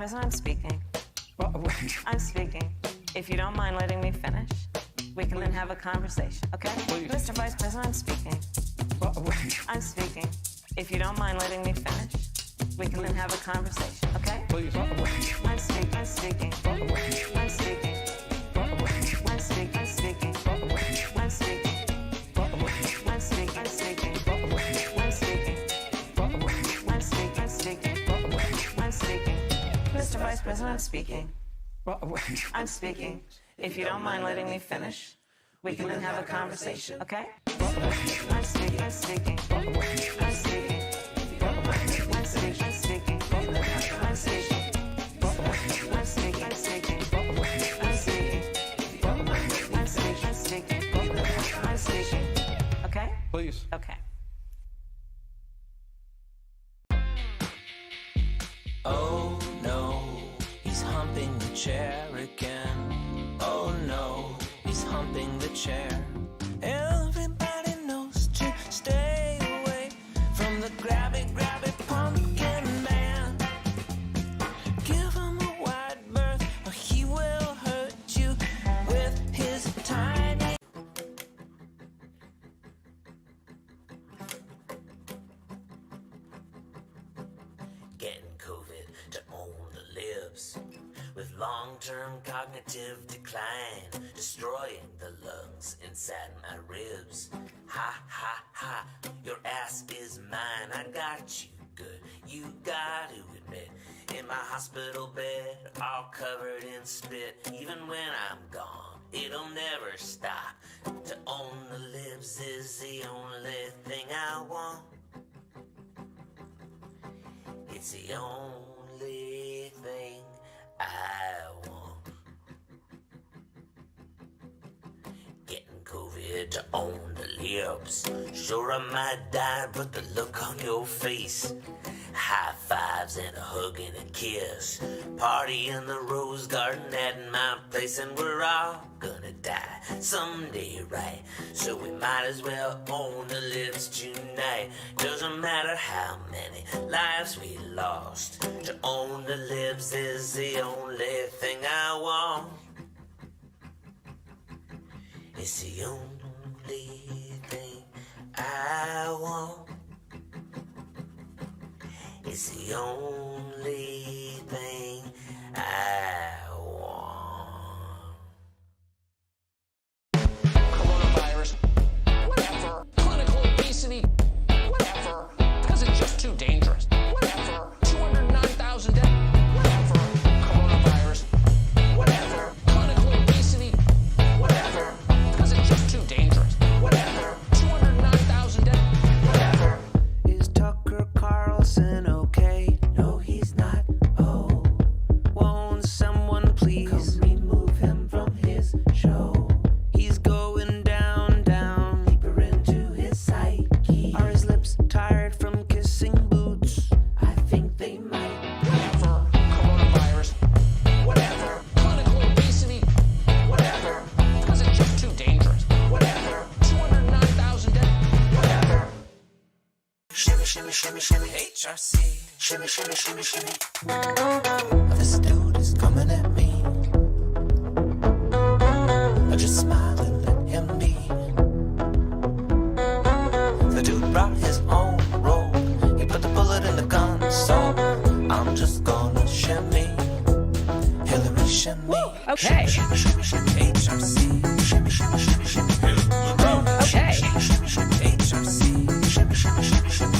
President, I'm speaking. I'm speaking. If you don't mind letting me finish, we can then have a conversation, okay? Please. Mr. Vice President, I'm speaking. I'm speaking. If you don't mind letting me finish, we can then have a conversation, okay? Please. I'm speaking. I'm speaking. I'm speaking. I'm speaking. I'm speaking. I'm speaking. I'm speaking. I'm speaking. I'm speaking. I'm speaking. I'm speaking. I'm speaking. Mr. Vice President, I'm speaking. I'm speaking. If you don't mind letting me finish, we can then have a conversation, okay? I'm speaking. I'm speaking. I'm speaking. I'm speaking. I'm speaking. I'm speaking. I'm speaking. I'm speaking. I'm speaking. I'm speaking. I'm speaking. I'm speaking. Okay? Please. Okay. Oh no, he's humping the chair again. Oh no, he's humping the chair. Everybody knows to stay away from the grabby pumpkin man. Give him a wide berth or he will hurt you with his tiny. Getting COVID to own the libs with long-term cognitive decline, destroying the lungs inside my ribs. Ha ha ha, your ass is mine. I got you good, you got to admit. In my hospital bed, all covered in spit. Even when I'm gone, it'll never stop. To own the libs is the only thing I want. It's the only thing I want. Getting COVID to own the lips. Sure, I might die, but the look on your face. High fives and a hug and a kiss. Party in the rose garden at my place, and we're all gonna die someday, right? So we might as well own the lips tonight. Doesn't matter how many lives we lost. To own the lips is the only thing I want. It's the only thing I want. It's the only thing I want. Coronavirus, whatever. Clinical obesity, whatever. Because it's just too dangerous, whatever. 209,000 dead, whatever. Coronavirus, whatever. Clinical obesity, whatever. Because it's just too dangerous, whatever. 209,000 dead, whatever. Is Tucker Carlson okay? No, he's not. Oh, won't someone please come remove him from his show? He's going down, down, deeper into his psyche. Are his lips tired from kissing boots? I think they might. Whatever. Coronavirus, whatever. Clinical obesity, whatever. Because it's just too dangerous, whatever. 209,000 dead, whatever. Shimmy, shimmy, shimmy, shimmy, HRC. Shimmy, shimmy, shimmy, shimmy. This dude is coming at me. I just smile and let him be. The dude brought his own robe. He put the bullet in the gun, so I'm just gonna shimmy. Hillary, shimmy. Okay. Shimmy, shimmy, shimmy, HRC. Shimmy, shimmy, shimmy, shimmy. Okay. Shimmy, shimmy, shimmy, HRC. Shimmy, shimmy, shimmy, shimmy.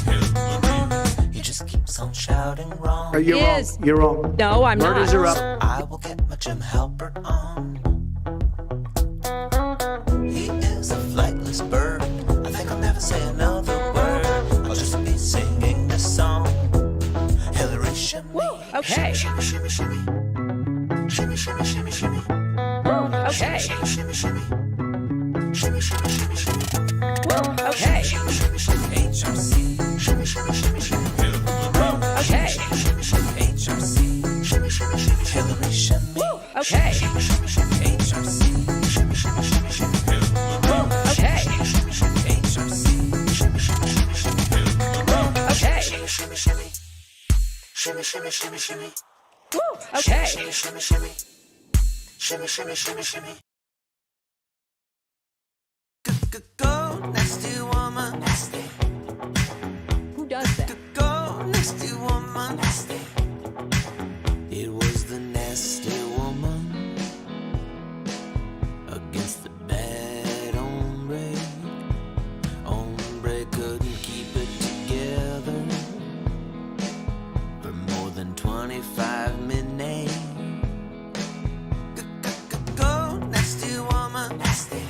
He just keeps on shouting wrong. You're He wrong. is. You're wrong. No, I'm Murders not. are up. So I will get my Jim Halpert on. He is a flightless bird. I think I'll never say another word. I'll just be singing this song. Hillary, shimmy. Okay. Shimmy, shimmy, shimmy. Shimmy, shimmy, shimmy, shimmy. Okay. Shimmy, shimmy, shimmy. Shimmy, shimmy, shimmy, shimmy. Okay. Shimmy, shimmy, shimmy, HRC. Shimmy, shimmy, shimmy, shimmy. Okay. Shimmy, shimmy, shimmy, HRC. Shimmy, shimmy, shimmy, Hillary, shimmy. Okay. Shimmy, shimmy, shimmy, HRC. Shimmy, shimmy, shimmy, shimmy. Okay. Shimmy, shimmy, shimmy, HRC. Shimmy, shimmy, shimmy, shimmy. Okay. Shimmy, shimmy, shimmy. Shimmy, shimmy, shimmy, shimmy. Okay. Shimmy, shimmy, shimmy. Shimmy, shimmy, shimmy, shimmy. Go, nasty woman. Nasty. Who does that? Go, nasty woman. Nasty. It was the nasty woman against the bad hombre. Hombre couldn't keep it together for more than 25 minutes. Go, nasty woman. Nasty.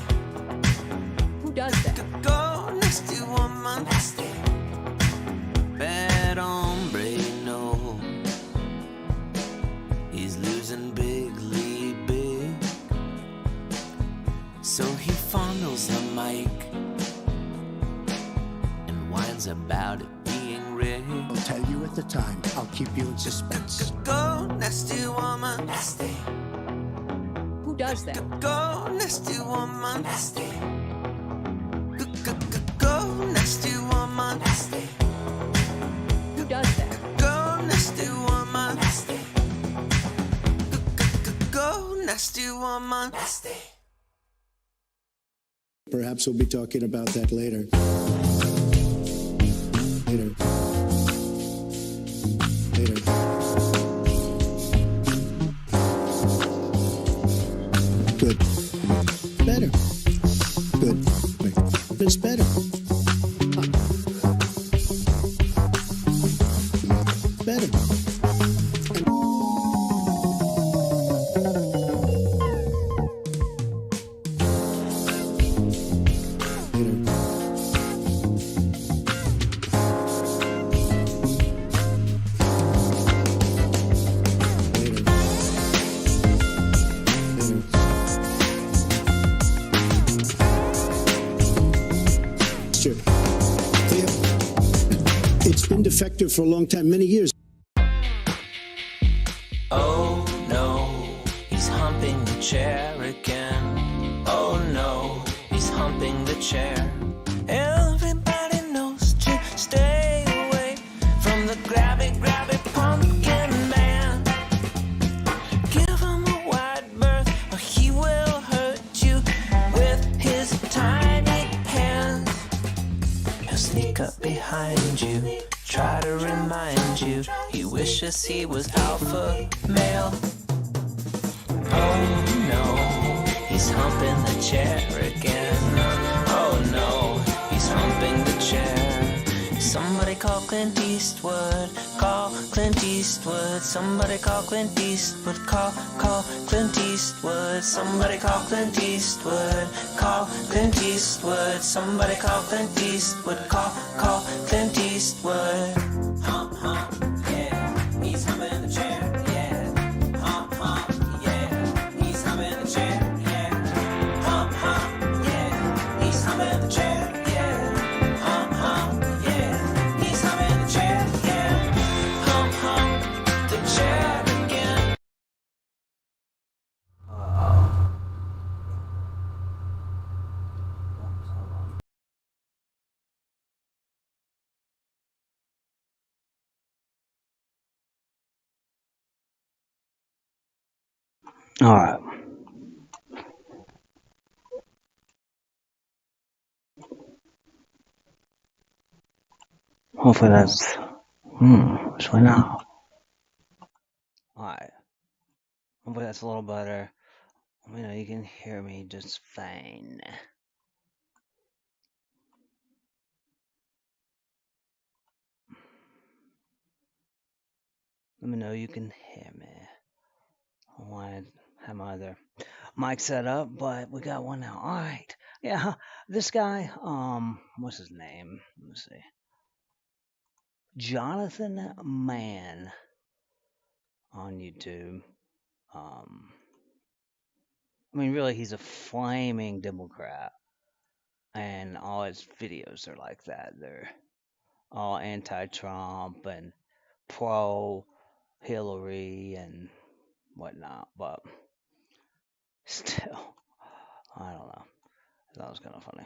Who does that? Go, nasty woman. Nasty. Bad hombre, no. He's losing bigly big. So he fondles the mic and whines about it being rigged. I'll tell you at the time. I'll keep you in suspense. Go, nasty woman. Nasty. Who does that? Go, nasty woman. Nasty. Go, nasty woman. Nasty. Who does that? Go, nasty woman. Nasty. Go, nasty woman. Nasty. Perhaps we'll be talking about that later. Later. Later. Good. Better. Good. It's better. Better. It's been defective for a long time, many years. Oh no, he's humping the chair again. Oh no, he's humping the chair. Everybody knows to stay away from the grabby pumpkin man. Give him a wide berth or he will hurt you with his tiny hands. He'll sneak up behind you, try to remind you he wishes he was alpha male. Oh no, he's humping the chair again. Oh no, he's humping the chair. Somebody call Clint Eastwood, call Clint Eastwood. Somebody call Clint Eastwood, call Clint Eastwood. Somebody call Clint Eastwood, call Clint Eastwood. Somebody call Clint Eastwood, call Clint Eastwood. Hump, hump, yeah, he's humping the chair, yeah. Hump, hump, yeah, he's humping the chair, yeah. Hump, hump, yeah, he's humping the chair, yeah. Hump, hump, yeah, he's humping the chair, yeah. Hump, hump, the chair again. All right. Hopefully that's which way now? All right. Hopefully that's a little better. You know, you can hear me just fine. Let me know you can hear me. I want to have my other mic set up, but we got one now. All right. Yeah, this guy, what's his name? Let me see. Jonathan Mann on YouTube. I mean, really, he's a flaming Democrat, and all his videos are like that. They're all anti-Trump and pro-Hillary and whatnot, but still, I don't know. That was kind of funny.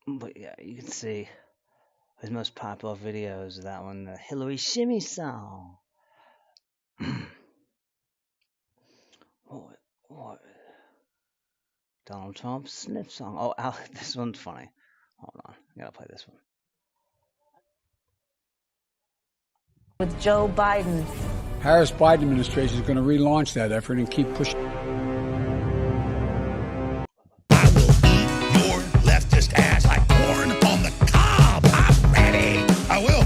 But yeah, you can see his most popular videos. That one, the Hillary Shimmy song. What? Donald Trump sniff song. Oh, this one's funny. Hold on, I gotta play this one. With Joe Biden. Harris-Biden administration is going to relaunch that effort and keep pushing. I will eat your leftist ass like corn on the cob. I'm ready. I will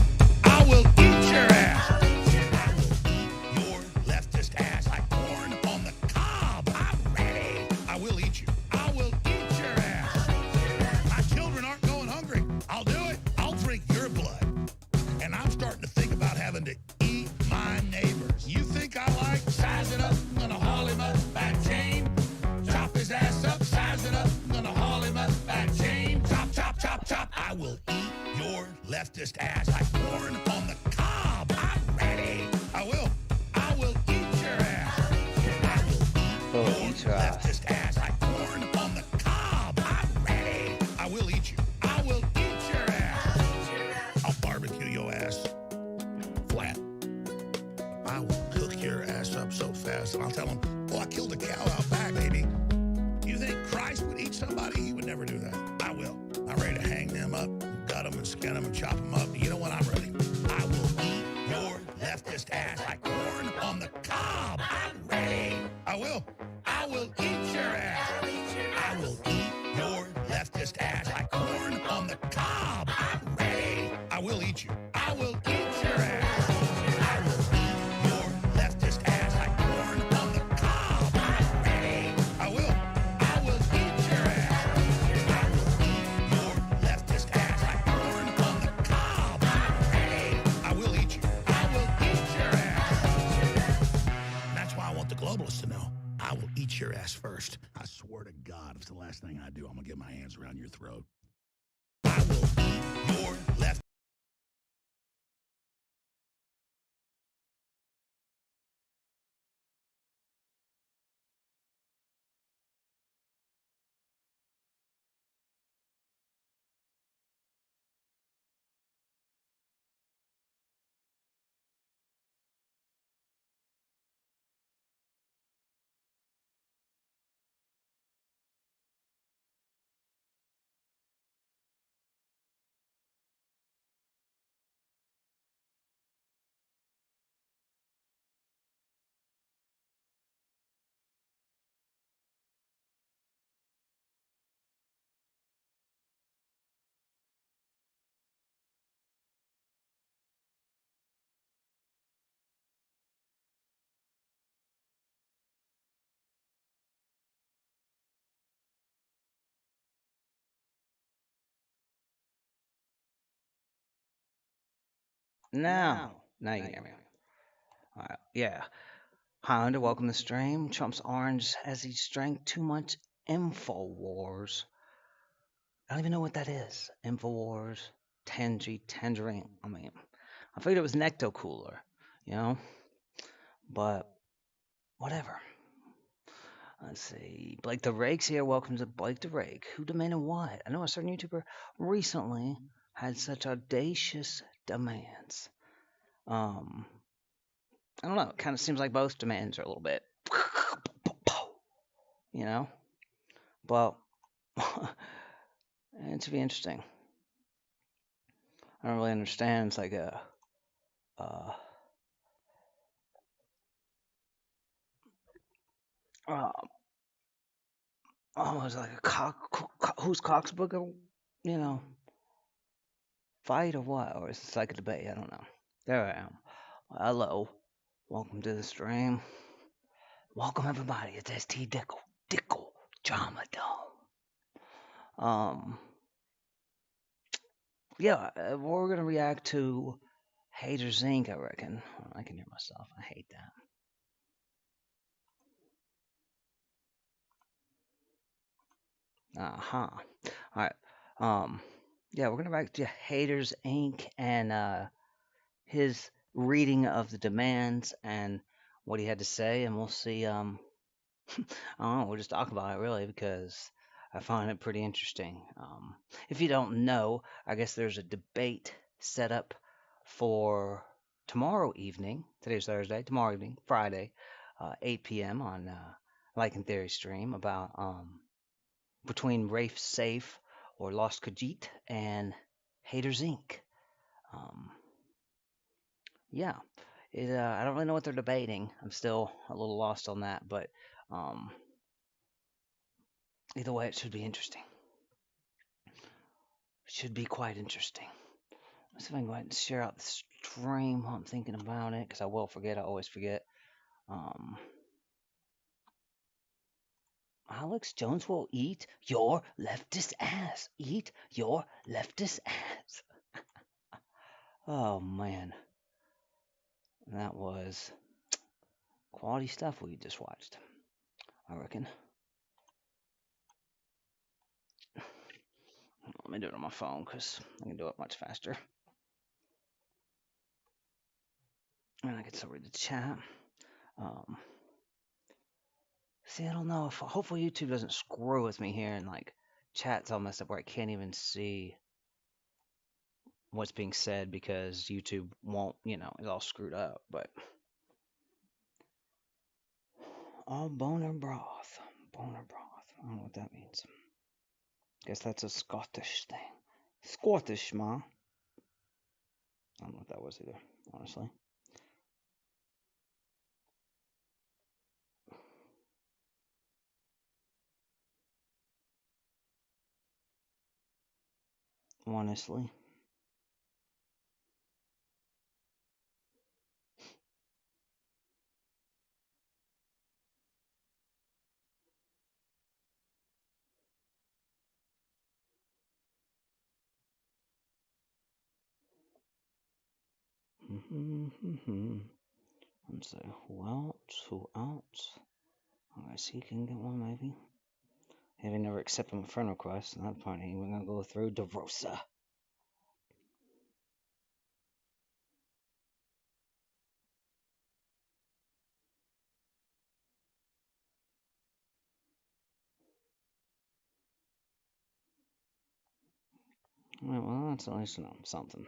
eat your ass. I will eat your leftist ass like corn on the cob. I'm ready. I will eat you. I will eat your ass. My children aren't going hungry. I'll do it. I'll drink your blood. And I'm starting to think about having to eat my neighbors. You think I like sizing up? I'm gonna haul him up by chain. Chop his ass up, size it up. I'm gonna haul him up by chain. Chop, chop, chop, chop. I will eat your leftist ass like corn on the cob. I'm ready. I will eat your ass. I will eat your leftist ass like corn on the cob. I'm ready. I will eat you. I will eat your ass. I'll barbecue your ass flat. I will cook your ass up so fast, and I'll tell them, "Oh, I killed a cow out back, baby." You think Christ would eat somebody? He would never do that. I will. I'm ready to hang them up, gut them and skin them and chop them up. You know what? I'm ready. I will eat your leftist ass like corn on the cob. I'm ready. I will eat your ass. I will eat your leftist ass like corn on the cob. I'm ready. I will eat you. I will eat your ass. I will eat your leftist ass like corn on the cob. I'm ready. I will eat your ass. I will eat your leftist ass like corn on the cob. I'm ready. I will eat you. I will eat your ass. And that's why I want the globalists to know. I will eat your ass first. I swear to God, if it's the last thing I do, I'm gonna get my hands around your throat. I will eat your left. Now you can hear me. All right, yeah. Highlander, welcome to the stream. Trump's orange as he drank too much InfoWars. I don't even know what that is. InfoWars, Tangerine. I mean, I figured it was Necto Cooler, you know? But whatever. Let's see. Blake the Rake's here. Welcome to Blake the Rake. Who demanded what? I know a certain YouTuber recently had such audacious demands. I don't know. It kind of seems like both demands are a little bit, you know? But it should be interesting. I don't really understand. It's like a almost like a who's Cock's book, you know, fight or what? Or is it like a debate? I don't know. There I am. Hello. Welcome to the stream. Welcome everybody. It's STDickle. Dickle. Drama Dome. Yeah, we're gonna react to Haters Inc. I reckon. I can hear myself. I hate that. All right. Yeah, we're gonna react to Haters Inc. and his reading of the demands and what he had to say, and we'll see. I don't know. We'll just talk about it really because I find it pretty interesting. If you don't know, I guess there's a debate set up for tomorrow evening. Today's Thursday. Tomorrow evening, Friday, 8 p.m. on Like in Theory stream about between Rafe Safe or Lost Khajiit and Haters Inc. Um, yeah, I don't really know what they're debating. I'm still a little lost on that, but um, either way, it should be interesting. It should be quite interesting. Let's see if I can go ahead and share out the stream while I'm thinking about it, because I will forget. I always forget. Um, Alex Jones will eat your leftist ass. Eat your leftist ass. Oh man, that was quality stuff we just watched, I reckon. Let me do it on my phone because I can do it much faster. And I can still read the chat. See, I don't know if hopefully YouTube doesn't screw with me here and like chat's all messed up where I can't even see what's being said because YouTube won't, it's all screwed up. But boner broth, boner broth. I don't know what that means. Guess that's a Scottish thing. Scottish, ma. I don't know what that was either, honestly. Honestly. Let's see. Who else? Who else? I guess he can get one, maybe. Having never accepted my friend request, at that point, we're gonna go through DeRosa. Alright, well, that's at least, something.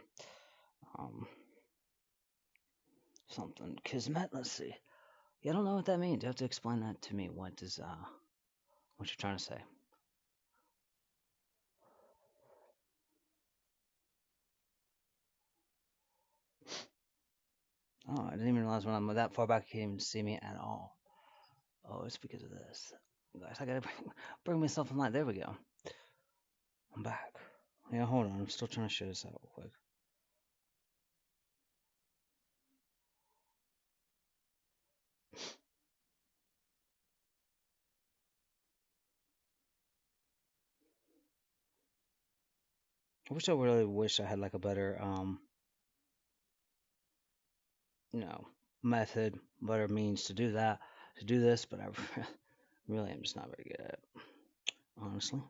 Something. Kismet, let's see. Yeah, I don't know what that means. You have to explain that to me. What you're trying to say? Oh, I didn't even realize when I'm that far back, you can't even see me at all. Oh, it's because of this. Guys, I gotta bring myself in line. There we go. I'm back. Yeah, hold on. I'm still trying to share this out real quick. I really wish I had like a better, method, better means to do that, to do this, but I really am just not very good at it, honestly.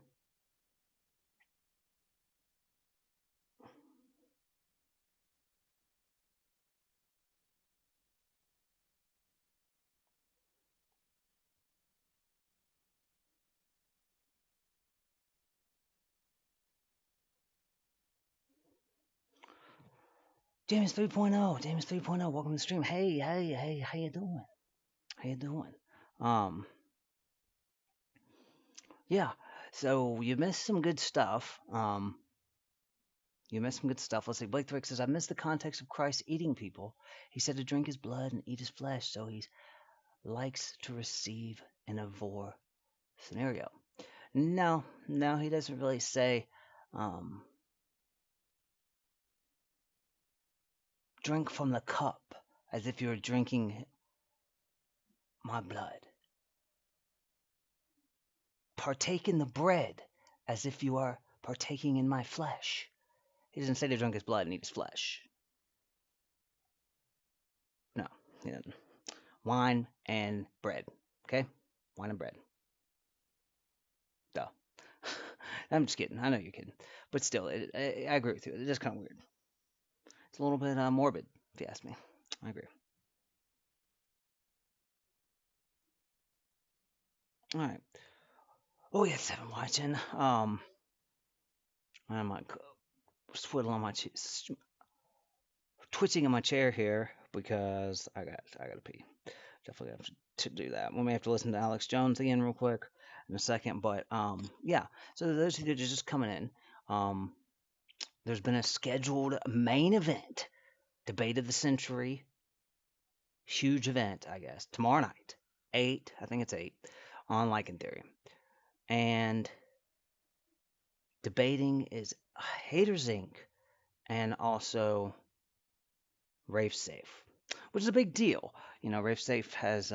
James 3.0, James 3.0, welcome to the stream. Hey, how you doing? How you doing? Yeah, so you missed some good stuff. Let's see. Blake Thrick says, I missed the context of Christ eating people. He said to drink his blood and eat his flesh, so he likes to receive in a vor scenario. No, he doesn't really say, drink from the cup as if you're drinking my blood. Partake in the bread as if you are partaking in my flesh. He doesn't say to drink his blood and eat his flesh. No, he doesn't. Wine and bread. Okay? Wine and bread. Duh. I'm just kidding. I know you're kidding. But still, I agree with you. It's just kind of weird. It's a little bit morbid, if you ask me. I agree. All right. Oh, yes, I've been watching. I'm like twiddling my cheeks. twitching in my chair here because I gotta pee. Definitely have to do that. We may have to listen to Alex Jones again real quick in a second, but yeah. So those who are just coming in, there's been a scheduled main event, debate of the century, huge event, I guess, tomorrow night, 8, I think it's 8, on Lycan Theory, and debating is Haters Inc. and also Rafe Safe, which is a big deal. You know, Rafe Safe has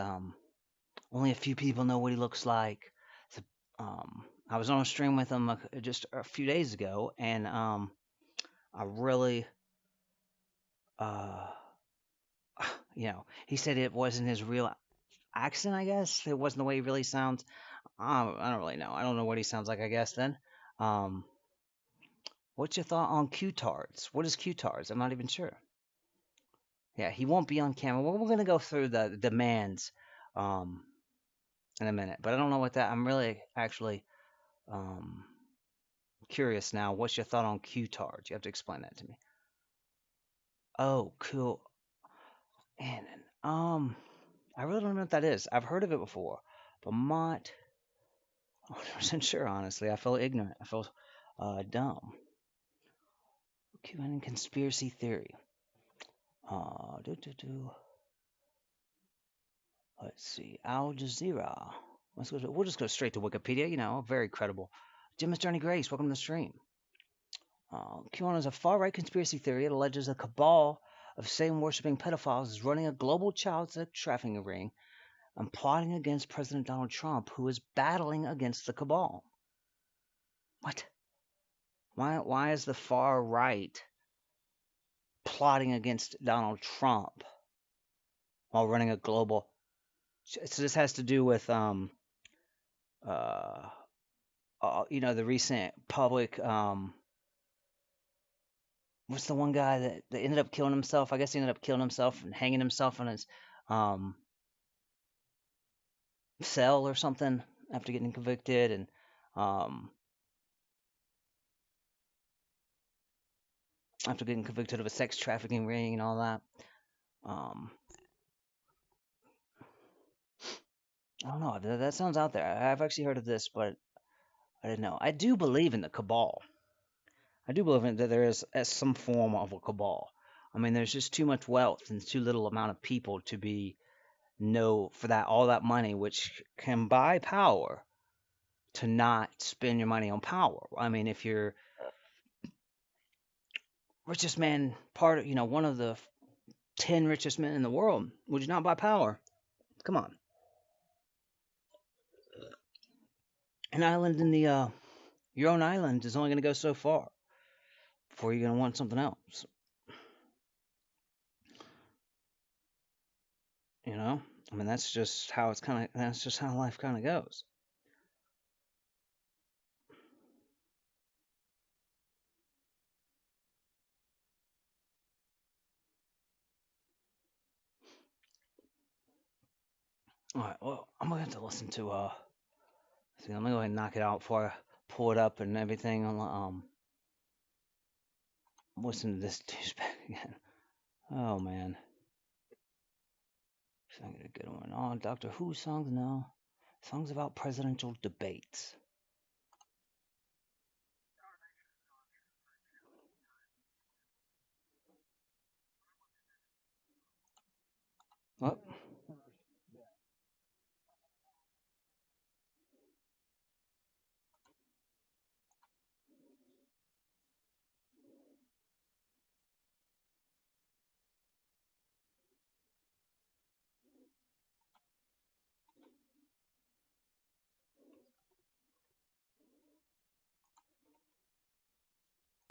only a few people know what he looks like. So, I was on a stream with him just a few days ago, and I really, you know, he said it wasn't his real accent. I guess it wasn't the way he really sounds. I don't really know. I don't know what he sounds like. I guess then. What's your thought on Q-tards? What is Q-tards? I'm not even sure. Yeah, he won't be on camera. Well, we're gonna go through the demands in a minute, but I don't know what that. I'm really actually curious now. What's your thought on Q-tards? You have to explain that to me. Oh, cool. And I really don't know what that is. I've heard of it before, but I'm not 100% sure. Honestly, I feel ignorant. I feel dumb. QAnon conspiracy theory. Let's see. Al Jazeera. We'll just go straight to Wikipedia. You know, very credible. Jim Mr. Johnny Grace, welcome to the stream. QAnon is a far-right conspiracy theory. It alleges a cabal of Satan-worshipping pedophiles is running a global child sex trafficking ring and plotting against President Donald Trump, who is battling against the cabal. What? Why is the far right plotting against Donald Trump while running a global? So this has to do with you know, the recent public what's the one guy that ended up killing himself? I guess he ended up killing himself and hanging himself on his cell or something after getting convicted, and after getting convicted of a sex trafficking ring and all that. I don't know. That sounds out there. I've actually heard of this, but I didn't know. I do believe in the cabal. I do believe that there is some form of a cabal. I mean, there's just too much wealth and too little amount of people to be for that all that money, which can buy power, to not spend your money on power. I mean, if you're richest man, one of the 10 richest men in the world, would you not buy power? Come on. An island in the your own island is only going to go so far before you're going to want something else. You know, I mean, that's just how life kind of goes. All right, well, I'm going to have to listen to see, let me go ahead and knock it out before I pull it up and everything. Listen to this douchebag again. Oh man, if I get a good one. Oh, Doctor Who songs? No, songs about presidential debates. What?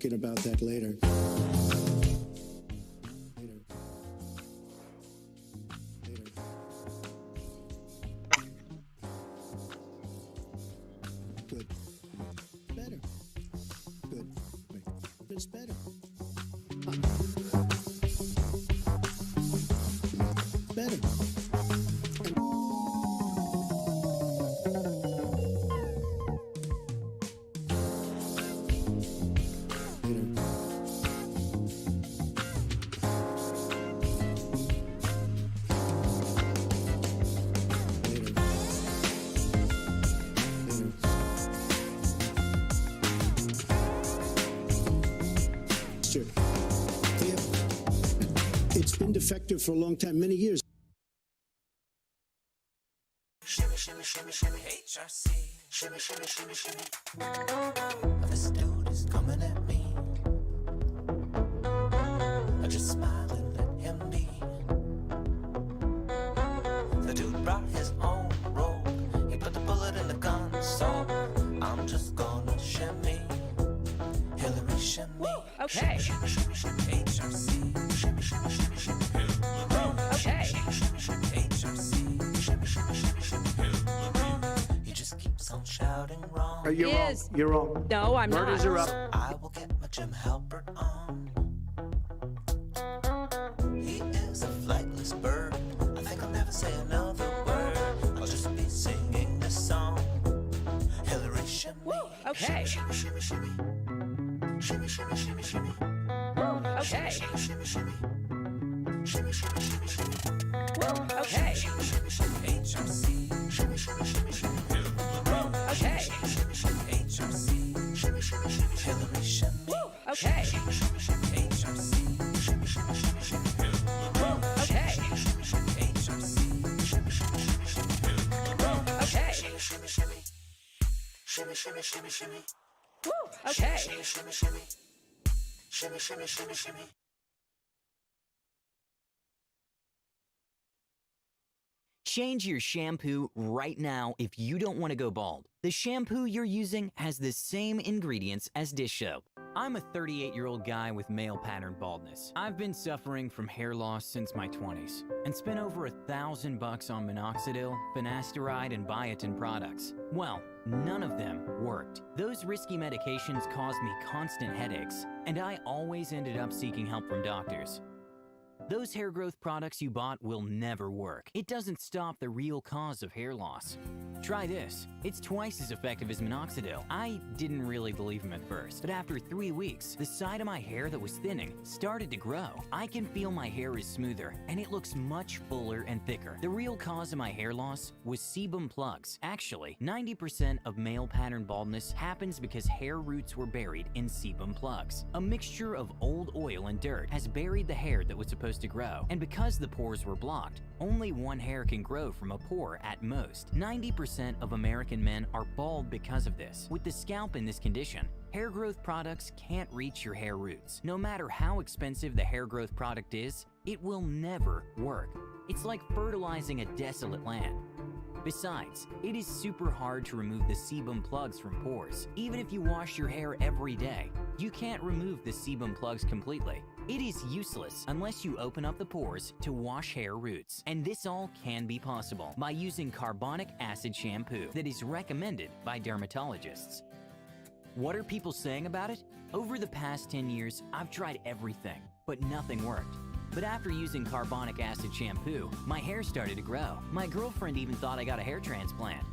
About that later. Good. Better. Good. It's better. Better. been defective for a long time, many years. Shimmy, shimmy, shimmy, shimmy, HRC. Shimmy, shimmy, shimmy, shimmy. This dude is coming at me. I just smile and let him be. The dude brought his own rope. He put the bullet in the gun, so I'm just gonna shimmy. Hillary, shimmy. Okay. Shimmy, shimmy, shimmy, HRC. Shimmy, shimmy, shimmy, shimmy. Okay. Shimmy, shimmy, shimmy, HRC. Shimmy, shimmy, shimmy, shimmy. He just keeps on shouting wrong. You're wrong. Is- You're wrong. No, I'm not. Murders are up. I will get my Jim Halpert on. He is a flightless bird. I think I'll never say another word. I'll just be singing this song. Hillary, shimmy. Okay. Shimmy, shimmy, shimmy. Shimmy, shimmy, shimmy, shimmy. Okay. Shimmy, shimmy, shimmy. Shimmy, shimmy, shimmy, shimmy. Okay. Shimmy, shimmy, shimmy, HRC. Shimmy, shimmy, shimmy, shimmy. Okay. Shimmy, shimmy, shimmy, HRC. Shimmy, shimmy, shimmy, Hillary, shimmy. Okay. Shimmy, shimmy, shimmy, HRC. Shimmy, shimmy, shimmy, shimmy. Okay. Shimmy, shimmy, shimmy, HRC. Shimmy, shimmy, shimmy, shimmy. Okay. Shimmy, shimmy, shimmy. Shimmy, shimmy, shimmy, shimmy. Okay. Shimmy, shimmy, shimmy. Shimmy, shimmy, shimmy, shimmy. Change your shampoo right now if you don't want to go bald. The shampoo you're using has the same ingredients as dish soap. I'm a 38-year-old guy with male pattern baldness. I've been suffering from hair loss since my 20s and spent over $1,000 on minoxidil, finasteride, and biotin products. Well, none of them worked. Those risky medications caused me constant headaches, and I always ended up seeking help from doctors. Those hair growth products you bought will never work. It doesn't stop the real cause of hair loss. Try this. It's twice as effective as minoxidil. I didn't really believe him at first, but after 3 weeks, the side of my hair that was thinning started to grow. I can feel my hair is smoother, and it looks much fuller and thicker. The real cause of my hair loss was sebum plugs. Actually, 90% of male pattern baldness happens because hair roots were buried in sebum plugs. A mixture of old oil and dirt has buried the hair that was supposed to grow, and because the pores were blocked, only one hair can grow from a pore at most. 90% of American men are bald because of this. With the scalp in this condition, hair growth products can't reach your hair roots. No matter how expensive the hair growth product is, it will never work. It's like fertilizing a desolate land. Besides, it is super hard to remove the sebum plugs from pores. Even if you wash your hair every day, you can't remove the sebum plugs completely. It is useless unless you open up the pores to wash hair roots. And this all can be possible by using carbonic acid shampoo that is recommended by dermatologists. What are people saying about it? Over the past 10 years, I've tried everything, but nothing worked. But after using carbonic acid shampoo, my hair started to grow. My girlfriend even thought I got a hair transplant.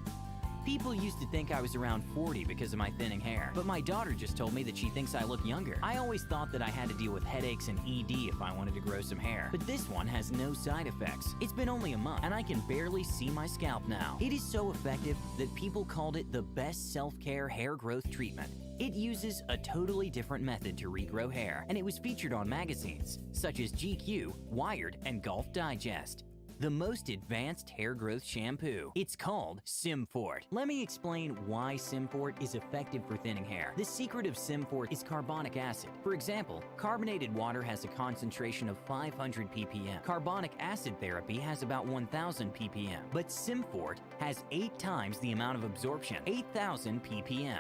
People used to think I was around 40 because of my thinning hair, but my daughter just told me that she thinks I look younger. I always thought that I had to deal with headaches and ED if I wanted to grow some hair, but this one has no side effects. It's been only a month, and I can barely see my scalp now. It is so effective that people called it the best self-care hair growth treatment. It uses a totally different method to regrow hair, and it was featured on magazines such as GQ, Wired, and Golf Digest. The most advanced hair growth shampoo. It's called Simfort. Let me explain why Simfort is effective for thinning hair. The secret of Simfort is carbonic acid. For example, carbonated water has a concentration of 500 ppm. Carbonic acid therapy has about 1000 ppm. But Simfort has 8 times the amount of absorption, 8000 ppm.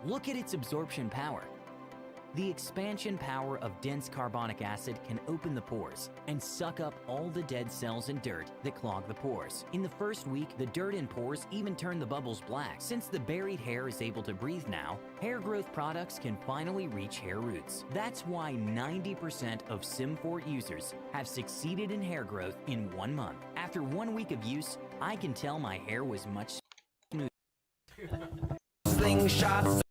Look at its absorption power. The expansion power of dense carbonic acid can open the pores and suck up all the dead cells and dirt that clog the pores. In the first week, the dirt and pores even turn the bubbles black. Since the buried hair is able to breathe now, hair growth products can finally reach hair roots. That's why 90% of Simfort users have succeeded in hair growth in 1 month. After 1 week of use, I can tell my hair was much smoother. Slingshots.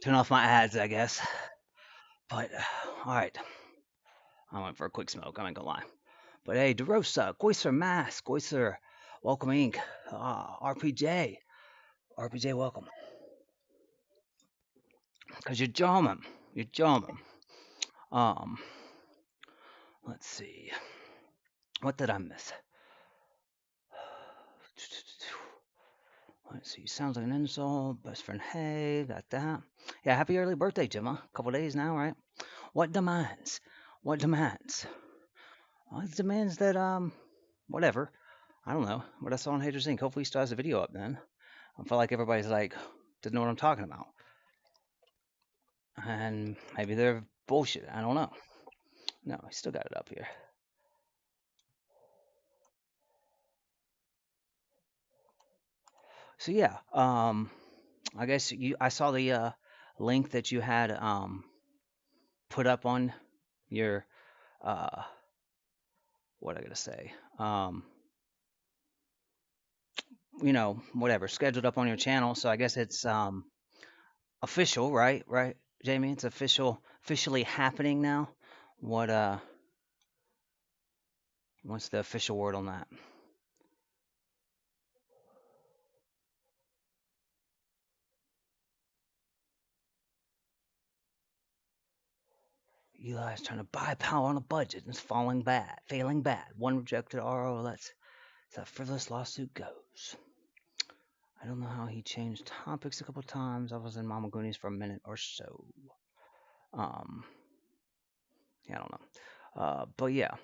Turn off my ads, I guess. But, alright. I went for a quick smoke, I ain't gonna lie. But hey, DeRosa, Goiser Mask, Goiser Welcome, Inc. RPJ. RPJ, welcome. Because you're German. You're German. Let's see. What did I miss? Let's see. Sounds like an insult. Best friend, hey, got that. Yeah, happy early birthday, Gemma. Couple days now, right? What demands? What demands? Well, it demands that, whatever. I don't know. What I saw on Haters Inc. Hopefully he still has a video up then. I feel like everybody's like, doesn't know what I'm talking about. And maybe they're bullshit. I don't know. No, he still got it up here. So yeah, I guess I saw the link that you had put up on your what I gotta say, whatever scheduled up on your channel. So I guess it's official, right? Right, Jamie? It's officially happening now. What's the official word on that? Eli's trying to buy power on a budget and it's failing bad. One rejected RO. That's that frivolous lawsuit goes. I don't know how he changed topics a couple times. I was in Mama Goonies for a minute or so. Yeah, I don't know. But yeah.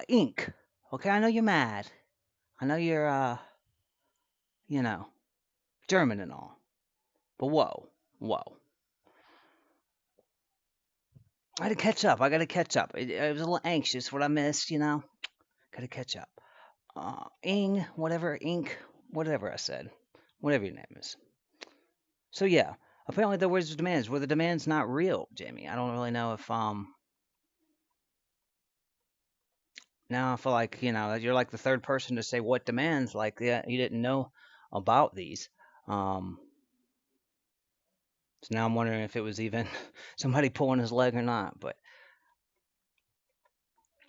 Ink. Okay, I know you're mad. I know you're, German and all. But whoa. I gotta catch up. I was a little anxious what I missed, Gotta catch up. Ink, whatever I said. Whatever your name is. So yeah, apparently there was demands. Were the demands not real, Jamie? I don't really know if now I feel like, you're like the third person to say what demands, like yeah, you didn't know about these. So now I'm wondering if it was even somebody pulling his leg or not, but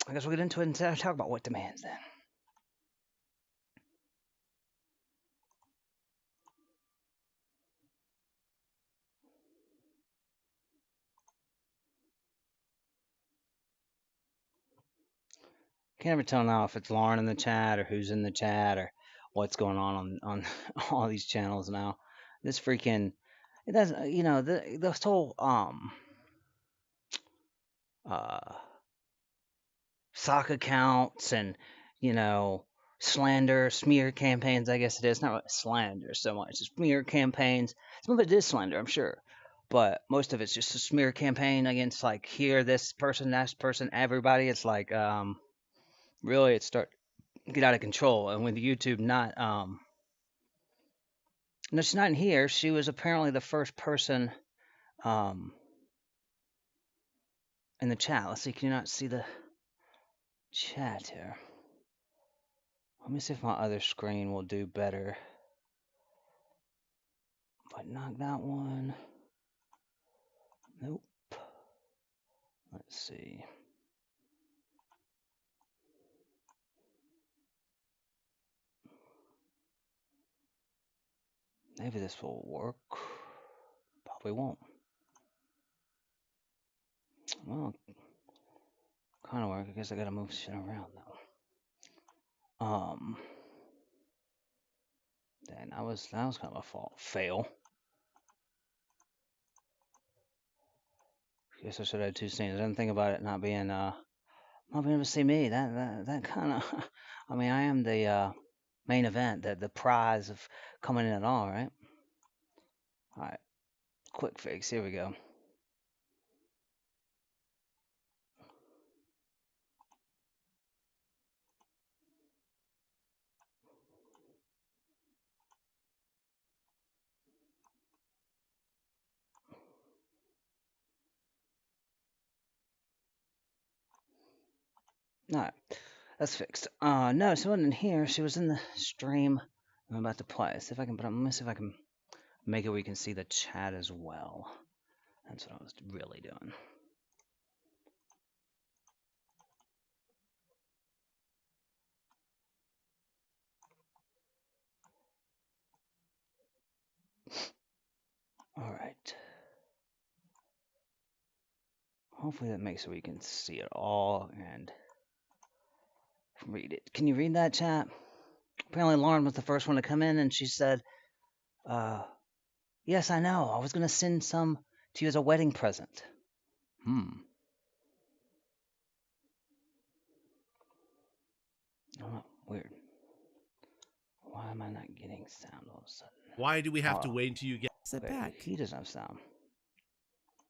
I guess we'll get into it and talk about what demands then. Can't ever tell now if it's Lauren in the chat or who's in the chat or what's going on all these channels now. This freaking it doesn't the whole sock accounts and slander, smear campaigns. I guess it is not slander so much. It's smear campaigns. Some of it is slander, I'm sure, but most of it's just a smear campaign against like here, this person, that person, everybody. It's like really it start get out of control. And with YouTube not no, she's not in here. She was apparently the first person in the chat. Let's see, can you not see the chat here? Let me see if my other screen will do better. If I knock that one. Nope. Let's see. Maybe this will work. Probably won't. Well, kind of work. I guess I gotta move shit around though. Then that was kind of a fail. Guess I should have had two scenes. I didn't think about it not being able to see me. That kind of. I mean, I am the main event, the prize of coming in at all, right? All right, quick fix. Here we go. All right, that's fixed. No, she wasn't in here. She was in the stream. I'm about to play. See if I can. But let me see if I can make it where you can see the chat as well. That's what I was really doing. All right. Hopefully that makes it so we can see it all and read it. Can you read that, chat? Apparently Lauren was the first one to come in, and she said, yes, I know. I was going to send some to you as a wedding present. Oh, weird. Why am I not getting sound all of a sudden? Why do we have to wait until you get... Sit Okay, back. he doesn't have sound.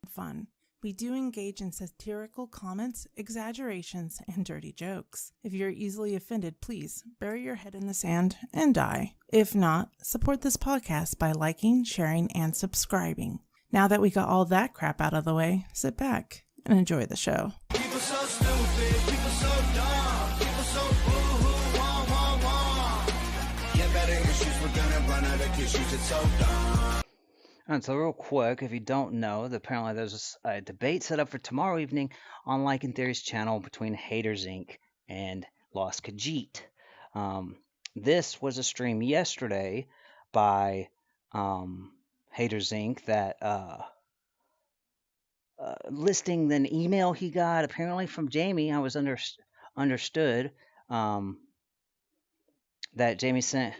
Fun. We do engage in satirical comments, exaggerations, and dirty jokes. If you're easily offended, please bury your head in the sand and die. If not, support this podcast by liking, sharing, and subscribing. Now that we got all that crap out of the way, sit back and enjoy the show. People so stupid, people so dumb, people so boo-hoo, wah, wah, wah. Get better issues, we're gonna run out of tissues, it's so dumb. And so real quick, if you don't know, apparently there's a debate set up for tomorrow evening on Like Theory's channel between Haters Inc. and Lost Khajiit. This was a stream yesterday by Haters Inc. that listing an email he got apparently from Jamie. I was understood that Jamie sent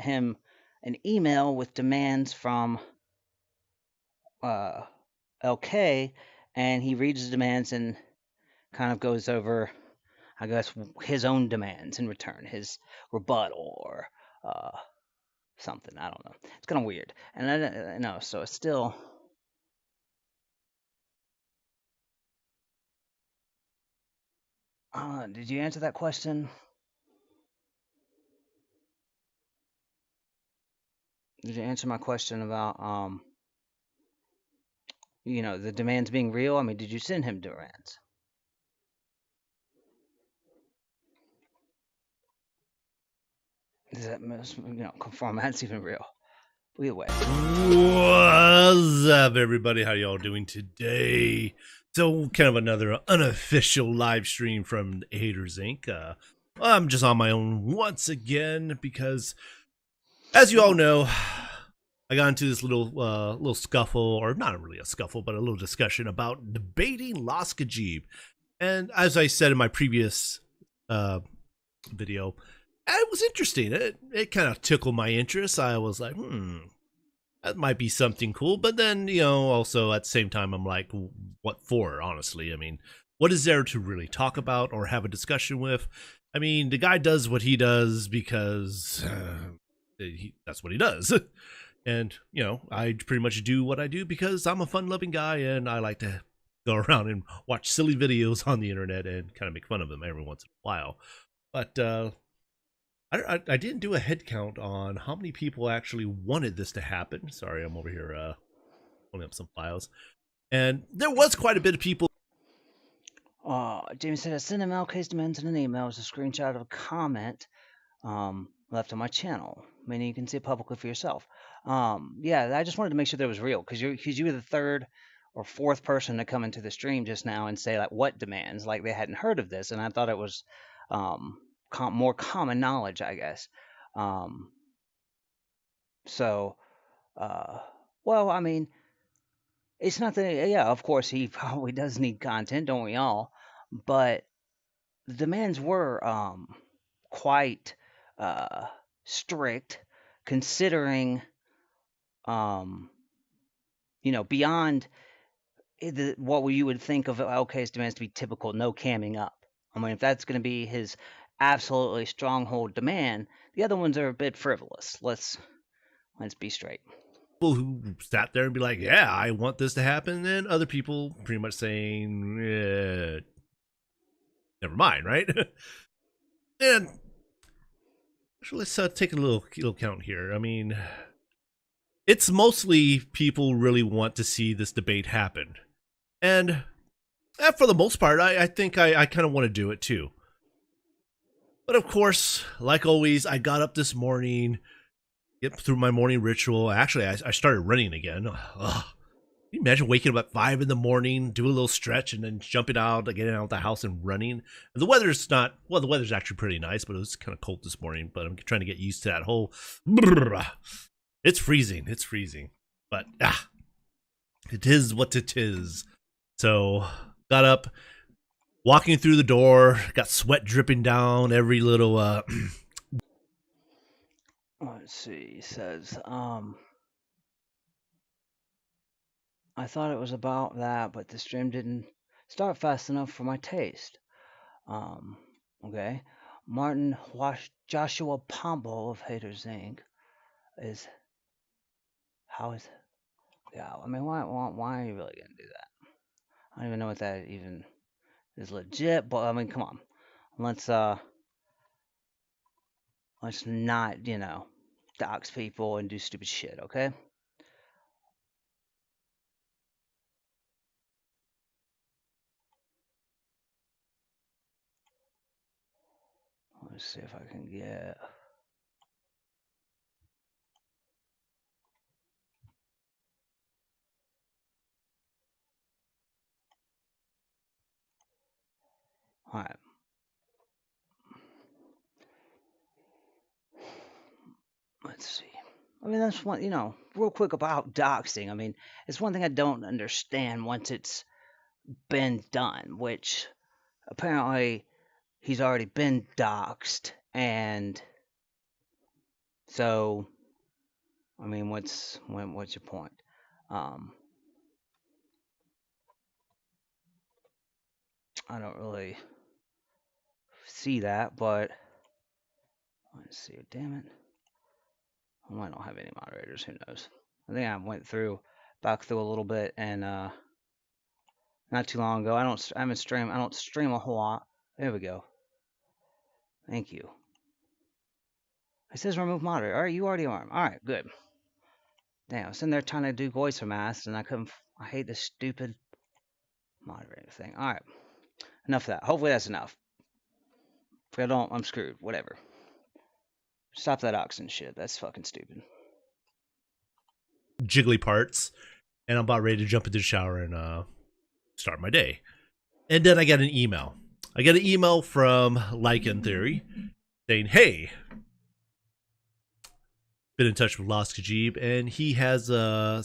him an email with demands from LK, and he reads the demands and kind of goes over, I guess, his own demands in return, his rebuttal or something. I don't know. It's kind of weird, and I know. So it's still. Did you answer that question? Did you answer my question about the demands being real? I mean, did you send him demands? Does that confirm that's even real? Either way. What's up, everybody? How y'all doing today? So, kind of another unofficial live stream from Haters Inc. I'm just on my own once again because, as you all know, I got into this little scuffle, or not really a scuffle, but a little discussion about debating Lost Khajiit. And as I said in my previous video, it was interesting. It kind of tickled my interest. I was like, that might be something cool. But then, also at the same time, I'm like, what for, honestly? I mean, what is there to really talk about or have a discussion with? I mean, the guy does what he does because that's what he does. And, I pretty much do what I do because I'm a fun-loving guy and I like to go around and watch silly videos on the internet and kind of make fun of them every once in a while. But I didn't do a head count on how many people actually wanted this to happen. Sorry, I'm over here pulling up some files. And there was quite a bit of people. Jamie said, I sent him LK's demands in an email. It was a screenshot of a comment left on my channel. Meaning you can see it publicly for yourself. Yeah, I just wanted to make sure that it was real because you were the third or fourth person to come into the stream just now and say, like, what demands? Like they hadn't heard of this. And I thought it was more common knowledge, I guess. Well, I mean, it's not that, yeah, of course, he probably does need content, don't we all? But the demands were quite strict, considering, beyond what you would think of LK's demands to be typical, no camming up. I mean, if that's going to be his absolutely stronghold demand, the other ones are a bit frivolous. Let's be straight. People who sat there and be like, yeah, I want this to happen, and other people pretty much saying, never mind, right? And actually, let's take a little count here. I mean, it's mostly people really want to see this debate happen. And for the most part, I think I kind of want to do it too. But of course, like always, I got up this morning, get through my morning ritual. Actually, I started running again. Ugh. Can you imagine waking up at 5 in the morning, do a little stretch, and then jumping out, getting out of the house and running? And the weather's the weather's actually pretty nice, but it was kind of cold this morning. But I'm trying to get used to that whole It's freezing. It's freezing. But it is what it is. So got up, walking through the door, got sweat dripping down every little Let's see. He says, I thought it was about that, but the stream didn't start fast enough for my taste. Okay. Martin Joshua Pombo of Haters Inc. is how is yeah, I mean why are you really gonna do that? I don't even know what that even is legit, but I mean come on. Let's not, dox people and do stupid shit, okay? Let's see if I can get all right. Let's see. I mean, that's one, real quick about doxing. I mean, it's one thing I don't understand once it's been done, which apparently he's already been doxed. And so, I mean, what's your point? I don't really see that, but let's see. Damn it. Well, I don't have any moderators. Who knows? I think I went back through a little bit, and not too long ago. I don't stream a whole lot. There we go. Thank you. It says remove moderator. All right, you already are. All right, good. Damn, I was sitting there trying to do voice for masks, and I couldn't. I hate this stupid moderator thing. All right, enough of that. Hopefully that's enough. If I don't, I'm screwed. Whatever. Stop that oxen shit. That's fucking stupid. jiggly parts, and I'm about ready to jump into the shower and start my day. And then I get an email. I get an email from Lycan Theory saying, hey, been in touch with Lost Khajiit, and he has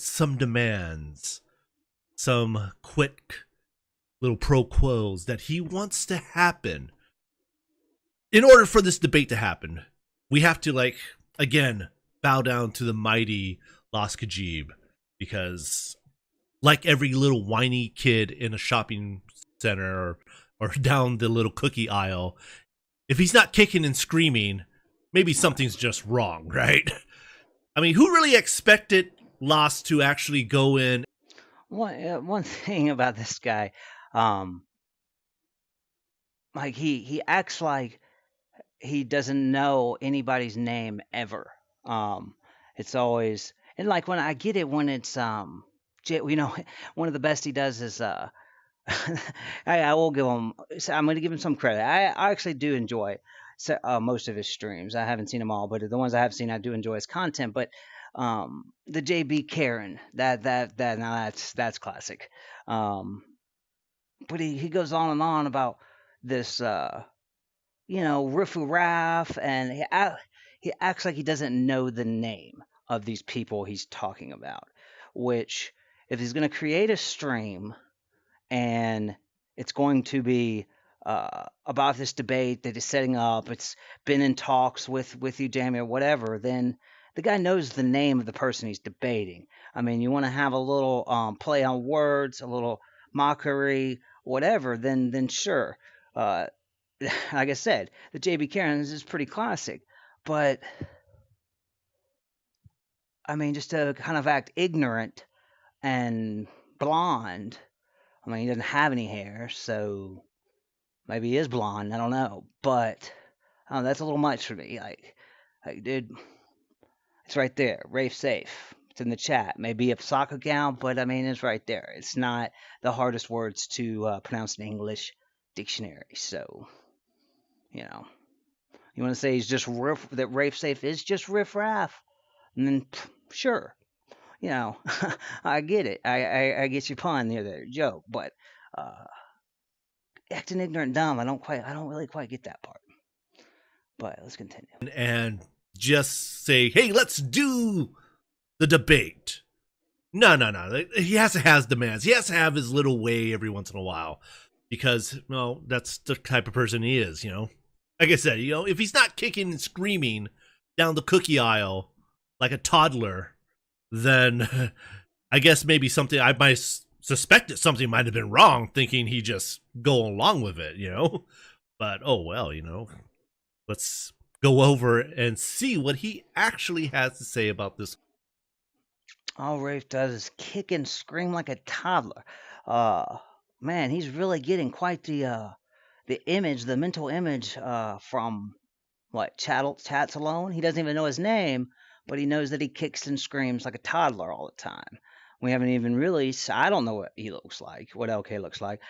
some demands, some quick little pro quos that he wants to happen. In order for this debate to happen, we have to, again, bow down to the mighty Lost Khajiit, because like every little whiny kid in a shopping center or down the little cookie aisle, if he's not kicking and screaming, maybe something's just wrong, right? I mean, who really expected Lost to actually go in? One thing about this guy, he acts like he doesn't know anybody's name ever. It's always, and when I get it when it's one of the best he does is I will give him. I'm going to give him some credit. I actually do enjoy most of his streams. I haven't seen them all, but the ones I have seen, I do enjoy his content. But the JB Karen, that now that's classic. But he goes on and on about this, riffle raff, and he acts like he doesn't know the name of these people he's talking about. Which, if he's going to create a stream and it's going to be about this debate that is setting up, it's been in talks with you, Jamie, or whatever, then the guy knows the name of the person he's debating. I mean, you want to have a little play on words, a little mockery, whatever, then sure. Like I said, the JB Karens is pretty classic, but I mean, just to kind of act ignorant and blonde. I mean, he doesn't have any hair, so maybe he is blonde. I don't know, but that's a little much for me. Like, dude, it's right there. Rafe safe. It's in the chat. Maybe a sock account, but I mean, it's right there. It's not the hardest words to pronounce in English dictionary. So, you want to say he's just that Rafe safe is just riff raff, and then sure. I get it. I get your pun there, joke, but acting ignorant and dumb, I don't really quite get that part. But let's continue. And just say, hey, let's do the debate. No. He has to have his demands. He has to have his little way every once in a while because, well, that's the type of person he is, you know? Like I said, you know, if he's not kicking and screaming down the cookie aisle like a toddler, then I guess maybe something, I might suspect that something might have been wrong, thinking he just go along with it, you know? But, oh, well, you know, let's go over and see what he actually has to say about this. All Rafe does is kick and scream like a toddler. Man, he's really getting quite the image, the mental image from what chats alone. He doesn't even know his name, but he knows that he kicks and screams like a toddler all the time. We haven't even really. I don't know what he looks like, what LK looks like.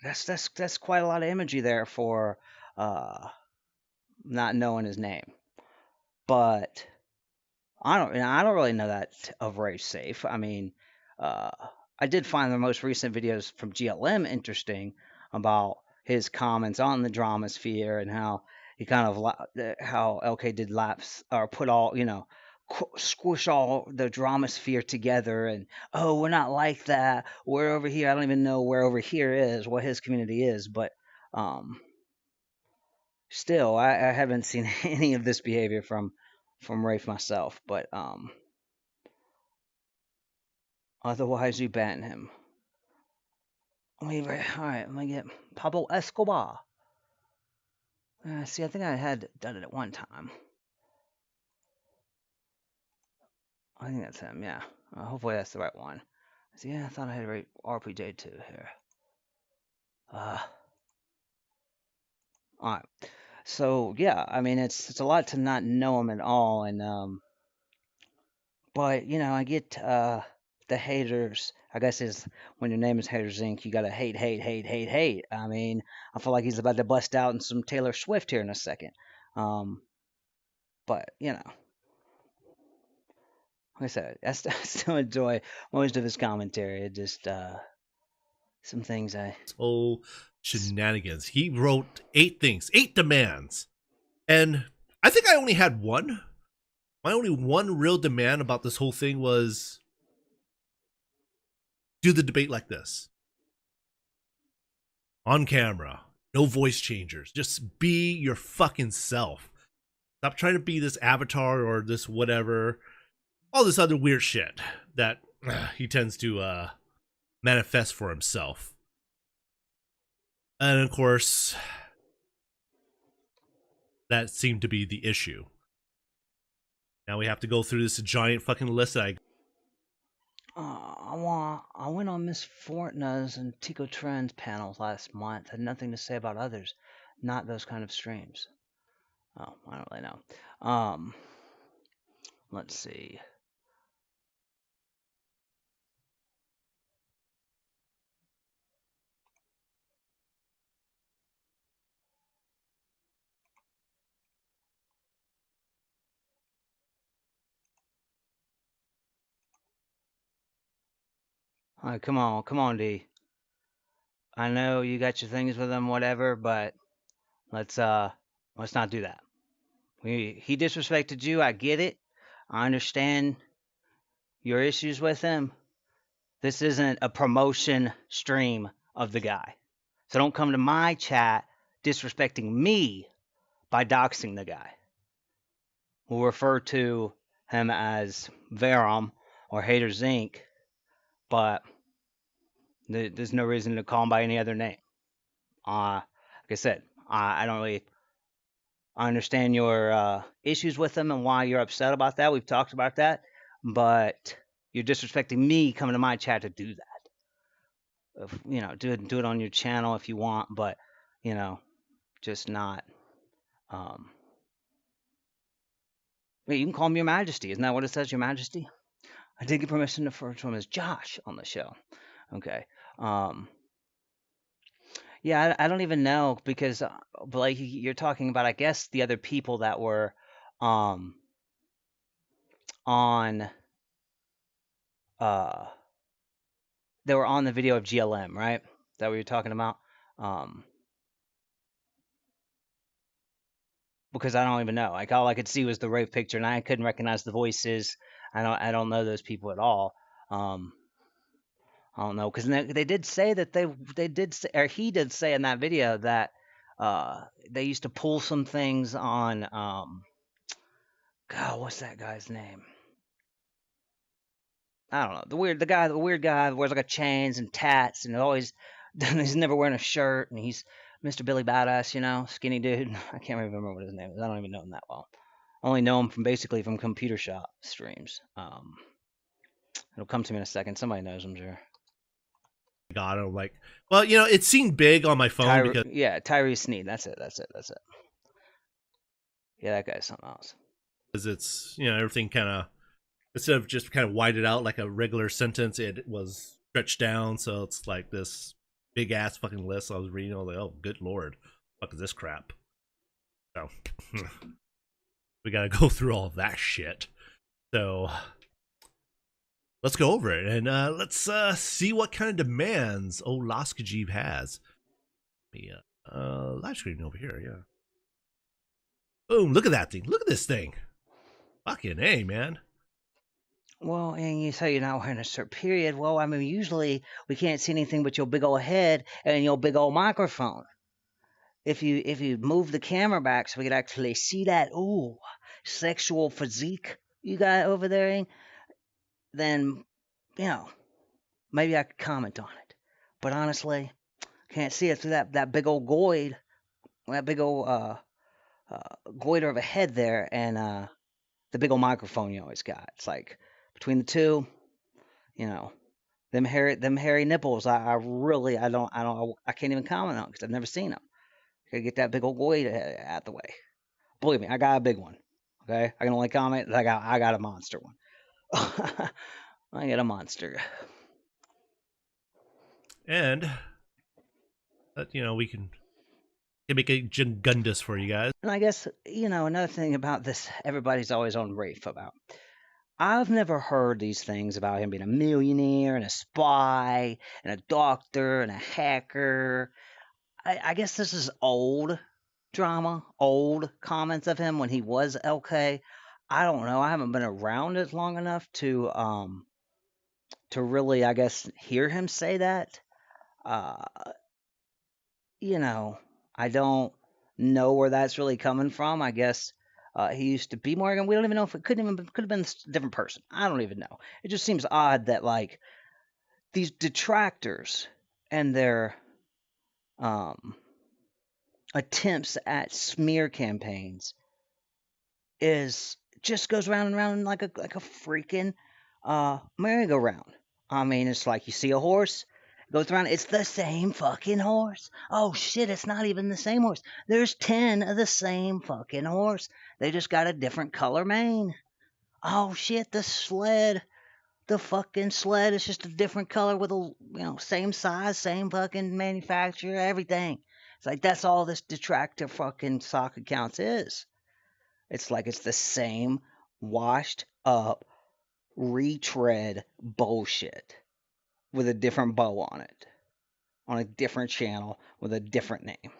That's quite a lot of imagery there for not knowing his name. But I don't really know that of Rafe Safe. I mean, I did find the most recent videos from GLM interesting about his comments on the drama sphere and how he kind of how LK did laps or put all, you know, squish all the drama sphere together and, oh, we're not like that, we're over here. I don't even know where over here is, what his community is, but still I haven't seen any of this behavior from Rafe myself, but otherwise you ban him. All right, let me get Pablo Escobar. See, I think I had done it at one time. I think that's him, yeah. Hopefully that's the right one. See, yeah, I thought I had right RPJ2 here. Alright. So, yeah, I mean, it's a lot to not know him at all, and, but, you know, I get, the haters. I guess is when your name is Haters Inc., you gotta hate. I mean, I feel like he's about to bust out in some Taylor Swift here in a second. But, you know, like I said, I still enjoy most of his commentary. It just, some things Oh, shenanigans. He wrote 8 things, 8 demands. And I think I only had one. My only one real demand about this whole thing was do the debate like this. On camera. No voice changers. Just be your fucking self. Stop trying to be this avatar or this whatever. All this other weird shit that he tends to manifest for himself. And of course, that seemed to be the issue. Now we have to go through this giant fucking list that I went on Miss Fortna's and Tico Trends panels last month. Had nothing to say about others. Not those kind of streams. Oh, I don't really know. Let's see. All right, come on, D. I know you got your things with him, whatever, but let's not do that. He disrespected you. I get it. I understand your issues with him. This isn't a promotion stream of the guy. So don't come to my chat disrespecting me by doxing the guy. We'll refer to him as Verum or Haters Inc., but there's no reason to call him by any other name. Like I said, I don't really. I understand your issues with him and why you're upset about that. We've talked about that, but you're disrespecting me coming to my chat to do that. You know, do it on your channel if you want, but you know, just not. Wait, you can call me Your Majesty. Isn't that what it says, Your Majesty? I did get permission to refer to him as Josh on the show. Okay. Yeah, I don't even know because, like, you're talking about, I guess, the other people that were on. They were on the video of GLM, right? Is that what you're talking about? because I don't even know. Like all I could see was the rave picture, and I couldn't recognize the voices. I don't know those people at all. Um, I don't know because they did say that they did say, or he did say in that video that they used to pull some things on God, what's that guy's name? I don't know. The weird guy that wears like a chains and tats and always he's never wearing a shirt and he's Mr. Billy Badass, you know, skinny dude. I can't remember what his name is. I don't even know him that well. I only know him from basically from computer shop streams. It'll come to me in a second. Somebody knows, I'm sure. God, I'm like, well, you know, it seemed big on my phone because Tyrese Sneed. That's it. Yeah, that guy's something else. It's, you know, everything kind of, instead of just kind of whited out like a regular sentence, it was stretched down, so it's like this big ass fucking list. I was reading, I was like, oh, good lord, fuck is this crap? So we gotta go through all of that shit. So let's go over it and let's see what kind of demands old Laskajib has. Live screen over here, yeah. Boom! Look at that thing. Look at this thing. Fucking A, man. Well, and you say you're not wearing a certain period. Well, I mean, usually we can't see anything but your big old head and your big old microphone. If you move the camera back so we could actually see that, ooh, sexual physique you got over there, then, you know, maybe I could comment on it. But honestly, can't see it through that big old goid, that big old goiter of a head there, and the big old microphone you always got. It's like between the two, you know, them hairy nipples. I can't even comment on because I've never seen them. Gotta get that big old goiter out the way. Believe me, I got a big one. Okay, I can only comment that I got a monster one. I got a monster. And that, you know, we can make a Gundus for you guys. And I guess, you know, another thing about this, everybody's always on Rafe about. I've never heard these things about him being a millionaire and a spy and a doctor and a hacker. I guess this is old drama, old comments of him when he was LK. I don't know. I haven't been around it long enough to really, I guess, hear him say that. You know, I don't know where that's really coming from. I guess he used to be Morgan. We don't even know if it could have been a different person. I don't even know. It just seems odd that like these detractors and their attempts at smear campaigns just goes round and round like a freaking merry-go-round. I mean, it's like you see a horse, goes around, it's the same fucking horse. Oh shit, it's not even the same horse. There's 10 of the same fucking horse. They just got a different color mane. Oh shit, the fucking sled is just a different color with same size, same fucking manufacturer, everything. It's like that's all this detractor fucking sock accounts is. It's like it's the same washed up retread bullshit with a different bow on it, on a different channel with a different name.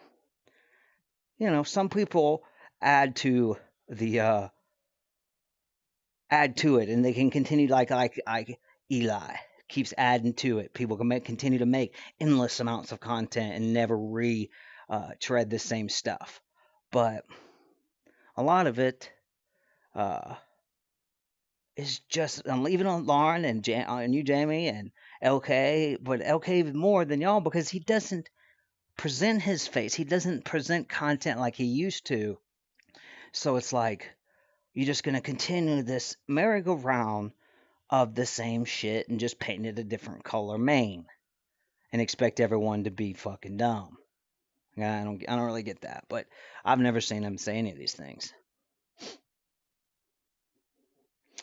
You know, some people add to it, and they can continue like Eli keeps adding to it. People can continue to make endless amounts of content and never tread the same stuff. But a lot of it is just, I'm leaving on Lauren and you, Jamie, and LK, but LK even more than y'all because he doesn't present his face. He doesn't present content like he used to. So it's like, you're just going to continue this merry-go-round of the same shit and just paint it a different color mane and expect everyone to be fucking dumb. I don't really get that, but I've never seen him say any of these things.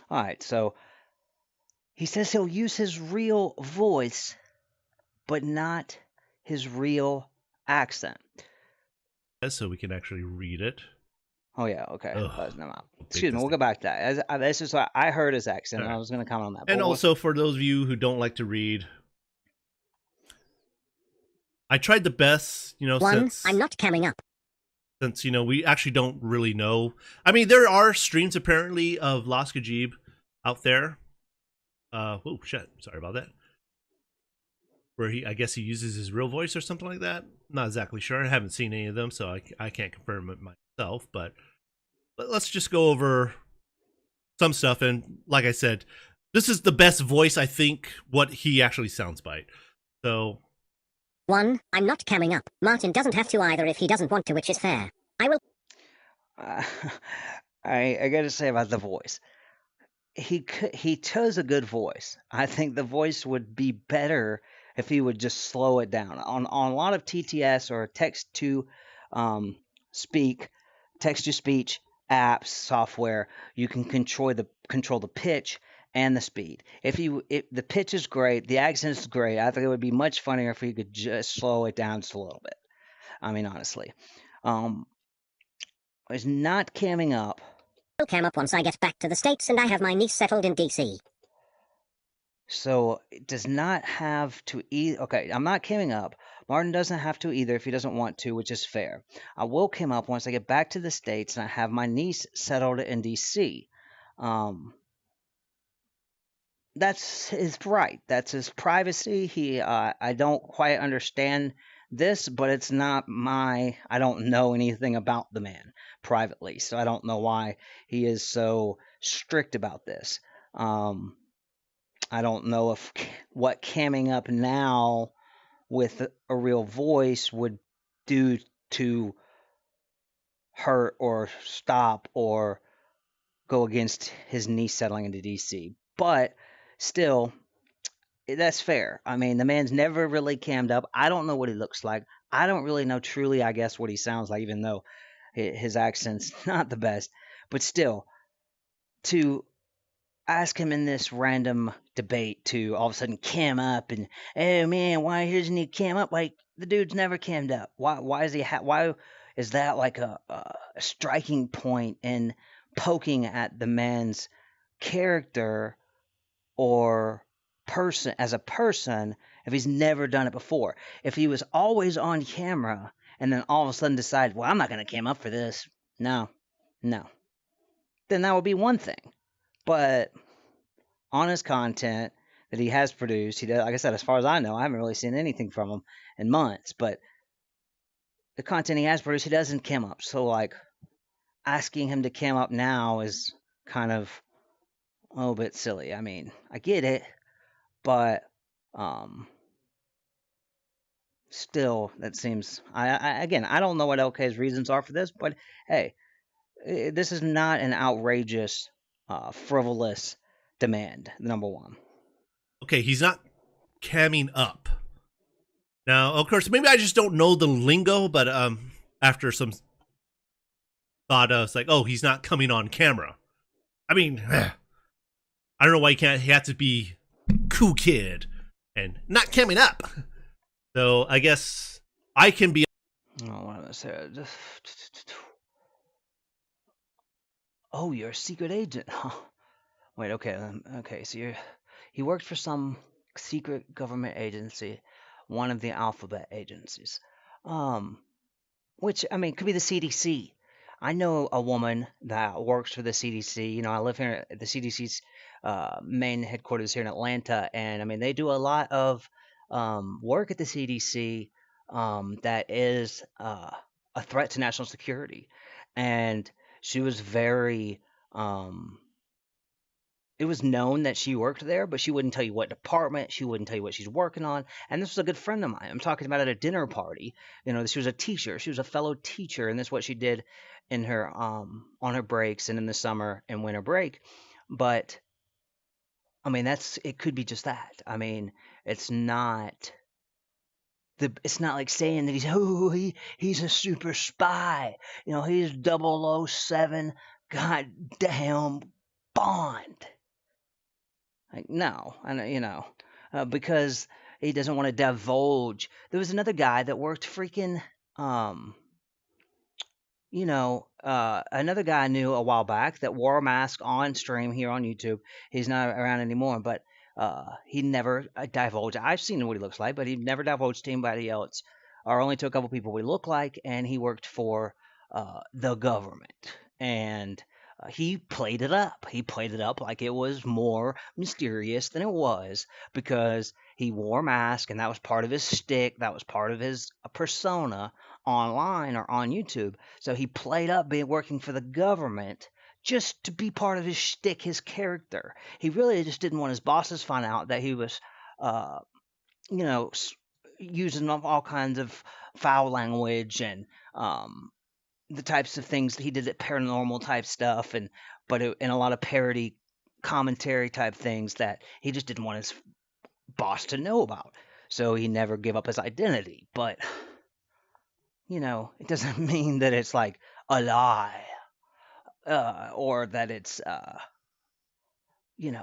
All right, so he says he'll use his real voice, but not his real accent. So we can actually read it. Oh, yeah, okay. Excuse me, we'll go back to that. This is what I heard his accent, and I was going to comment on that. And also, for those of you who don't like to read, I tried the best, since... I'm not coming up. since we actually don't really know. I mean, there are streams apparently of Las Kajib out there. Oh shit! Sorry about that. Where I guess he uses his real voice or something like that. Not exactly sure. I haven't seen any of them, so I can't confirm it myself. But let's just go over some stuff. And like I said, this is the best voice, I think, what he actually sounds by. So 1. I'm not camming up. Martin doesn't have to either if he doesn't want to, which is fair. I will. I gotta say about the voice. He chose a good voice. I think the voice would be better if he would just slow it down. On a lot of TTS or speak, text to speech apps software, you can control the pitch and the speed. If the pitch is great, the accent is great. I think it would be much funnier if you could just slow it down just a little bit. I mean, honestly, it's not camming up. I'll cam up once I get back to the States and I have my niece settled in DC. So it does not have to either. Okay, I'm not camming up. Martin doesn't have to either if he doesn't want to, which is fair. I will cam up once I get back to the States and I have my niece settled in DC. That's his right. That's his privacy. I don't quite understand this, but it's not I don't know anything about the man privately, so I don't know why he is so strict about this. I don't know what camming up now with a real voice would do to hurt or stop or go against his niece settling into DC. But still, that's fair. I mean, the man's never really cammed up. I don't know what he looks like. I don't really know truly, I guess, what he sounds like, even though his accent's not the best. But still, to ask him in this random debate to all of a sudden cam up and, oh man, why doesn't he cam up? Like, the dude's never cammed up. Why is he? Why is that like a striking point in poking at the man's character or person as a person if he's never done it before? If he was always on camera and then all of a sudden decided, well, I'm not going to cam up for this. No, then that would be one thing. But on his content that he has produced, he does, like I said, as far as I know, I haven't really seen anything from him in months. But the content he has produced, he doesn't cam up. So, like, asking him to cam up now is kind of a little bit silly. I mean, I get it, but still, that seems. Again, I don't know what LK's reasons are for this, but hey, this is not an outrageous, frivolous demand. Number one. Okay, he's not camming up. Now, of course, maybe I just don't know the lingo, but after some thought, it's like, oh, he's not coming on camera. I mean, I don't know why he has to be cool kid and not camming up. So I guess I can be. Oh, what am I saying? Oh, you're a secret agent. Wait, okay. So he worked for some secret government agency, one of the alphabet agencies, which I mean could be the CDC. I know a woman that works for the CDC. You know, I live here at the CDC's main headquarters here in Atlanta, and I mean they do a lot of work at the CDC that is a threat to national security, and she was very. It was known that she worked there, but she wouldn't tell you what department. She wouldn't tell you what she's working on. And this was a good friend of mine. I'm talking about at a dinner party. You know, she was a teacher. She was a fellow teacher, and this is what she did in her on her breaks and in the summer and winter break. But I mean, it could be just that. I mean, it's not like saying that he's a super spy. You know, he's 007 goddamn Bond. Like, no, because he doesn't want to divulge. There was another guy that worked freaking, another guy I knew a while back that wore a mask on stream here on YouTube. He's not around anymore, but he never divulged. I've seen what he looks like, but he never divulged to anybody else, or only to a couple people what he looked like, and he worked for the government. And he played it up. He played it up like it was more mysterious than it was, because he wore a mask and that was part of his shtick. That was part of his persona online or on YouTube. So he played up being working for the government just to be part of his shtick, his character. He really just didn't want his bosses to find out that he was, uh, using all kinds of foul language and the types of things that he did, at paranormal type stuff, and and a lot of parody commentary type things that he just didn't want his boss to know about. So he never gave up his identity. But it doesn't mean that it's like a lie, or that it's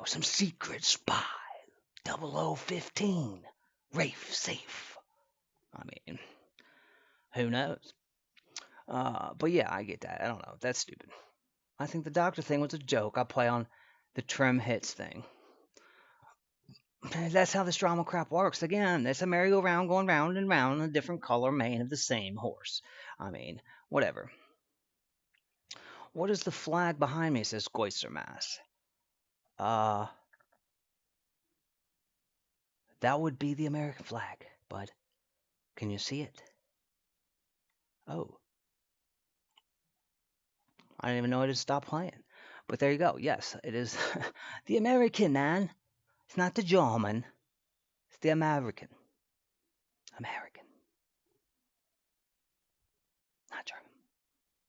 some secret spy, 0015, Rafe safe. I mean, who knows? But yeah, I get that. I don't know. That's stupid. I think the doctor thing was a joke. I play on the trim hits thing. That's how this drama crap works. Again, it's a merry-go-round going round and round, a different color mane of the same horse. I mean, whatever. What is the flag behind me? Says Goistermass. That would be the American flag, bud. Can you see it? Oh. I didn't even know it had stopped playing. But there you go. Yes, it is the American, man. It's not the German. It's the American. American. Not German.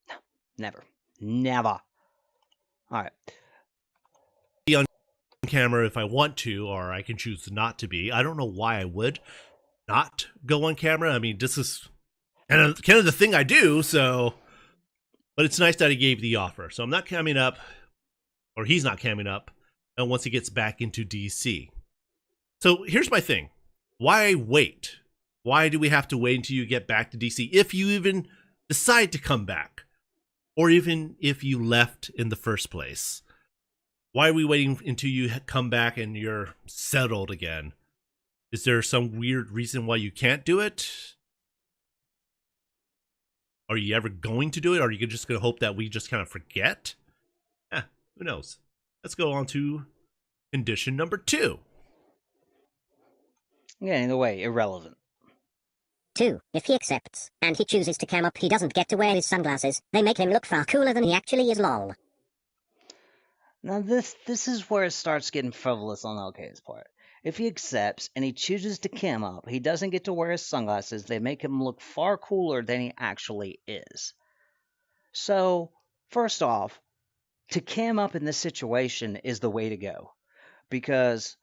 No. Never. Never. All right. Be on camera if I want to, or I can choose not to be. I don't know why I would not go on camera. I mean, this is kind of the thing I do, so... But it's nice that he gave the offer. So I'm not camming up, or he's not camming up, and once he gets back into DC. So here's my thing. Why wait? Why do we have to wait until you get back to DC if you even decide to come back? Or even if you left in the first place? Why are we waiting until you come back and you're settled again? Is there some weird reason why you can't do it? Are you ever going to do it? Or are you just going to hope that we just kind of forget? Who knows? Let's go on to condition number 2. Yeah, either way, irrelevant. 2. If he accepts, and he chooses to cam up, he doesn't get to wear his sunglasses. They make him look far cooler than he actually is, lol. Now this is where it starts getting frivolous on LK's part. If he accepts and he chooses to cam up, he doesn't get to wear his sunglasses. They make him look far cooler than he actually is. So, first off, to cam up in this situation is the way to go, because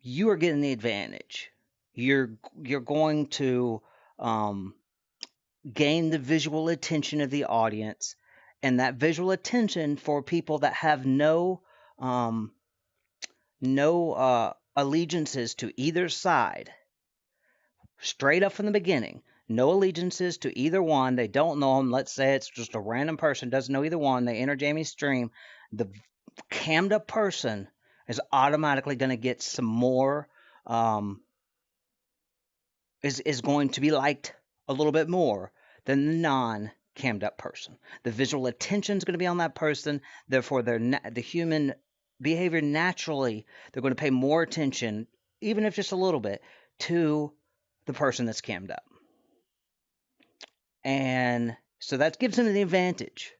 you are getting the advantage. You're going to gain the visual attention of the audience, and that visual attention for people that have no allegiances to either side. Straight up from the beginning, no allegiances to either one. They don't know them. Let's say it's just a random person, doesn't know either one. They enter Jamie's stream. The cammed up person is automatically going to get some more, is going to be liked a little bit more than the non-cammed up person. The visual attention is going to be on that person. Therefore, the human behavior naturally, they're going to pay more attention, even if just a little bit, to the person that's cammed up. And so that gives them the advantage.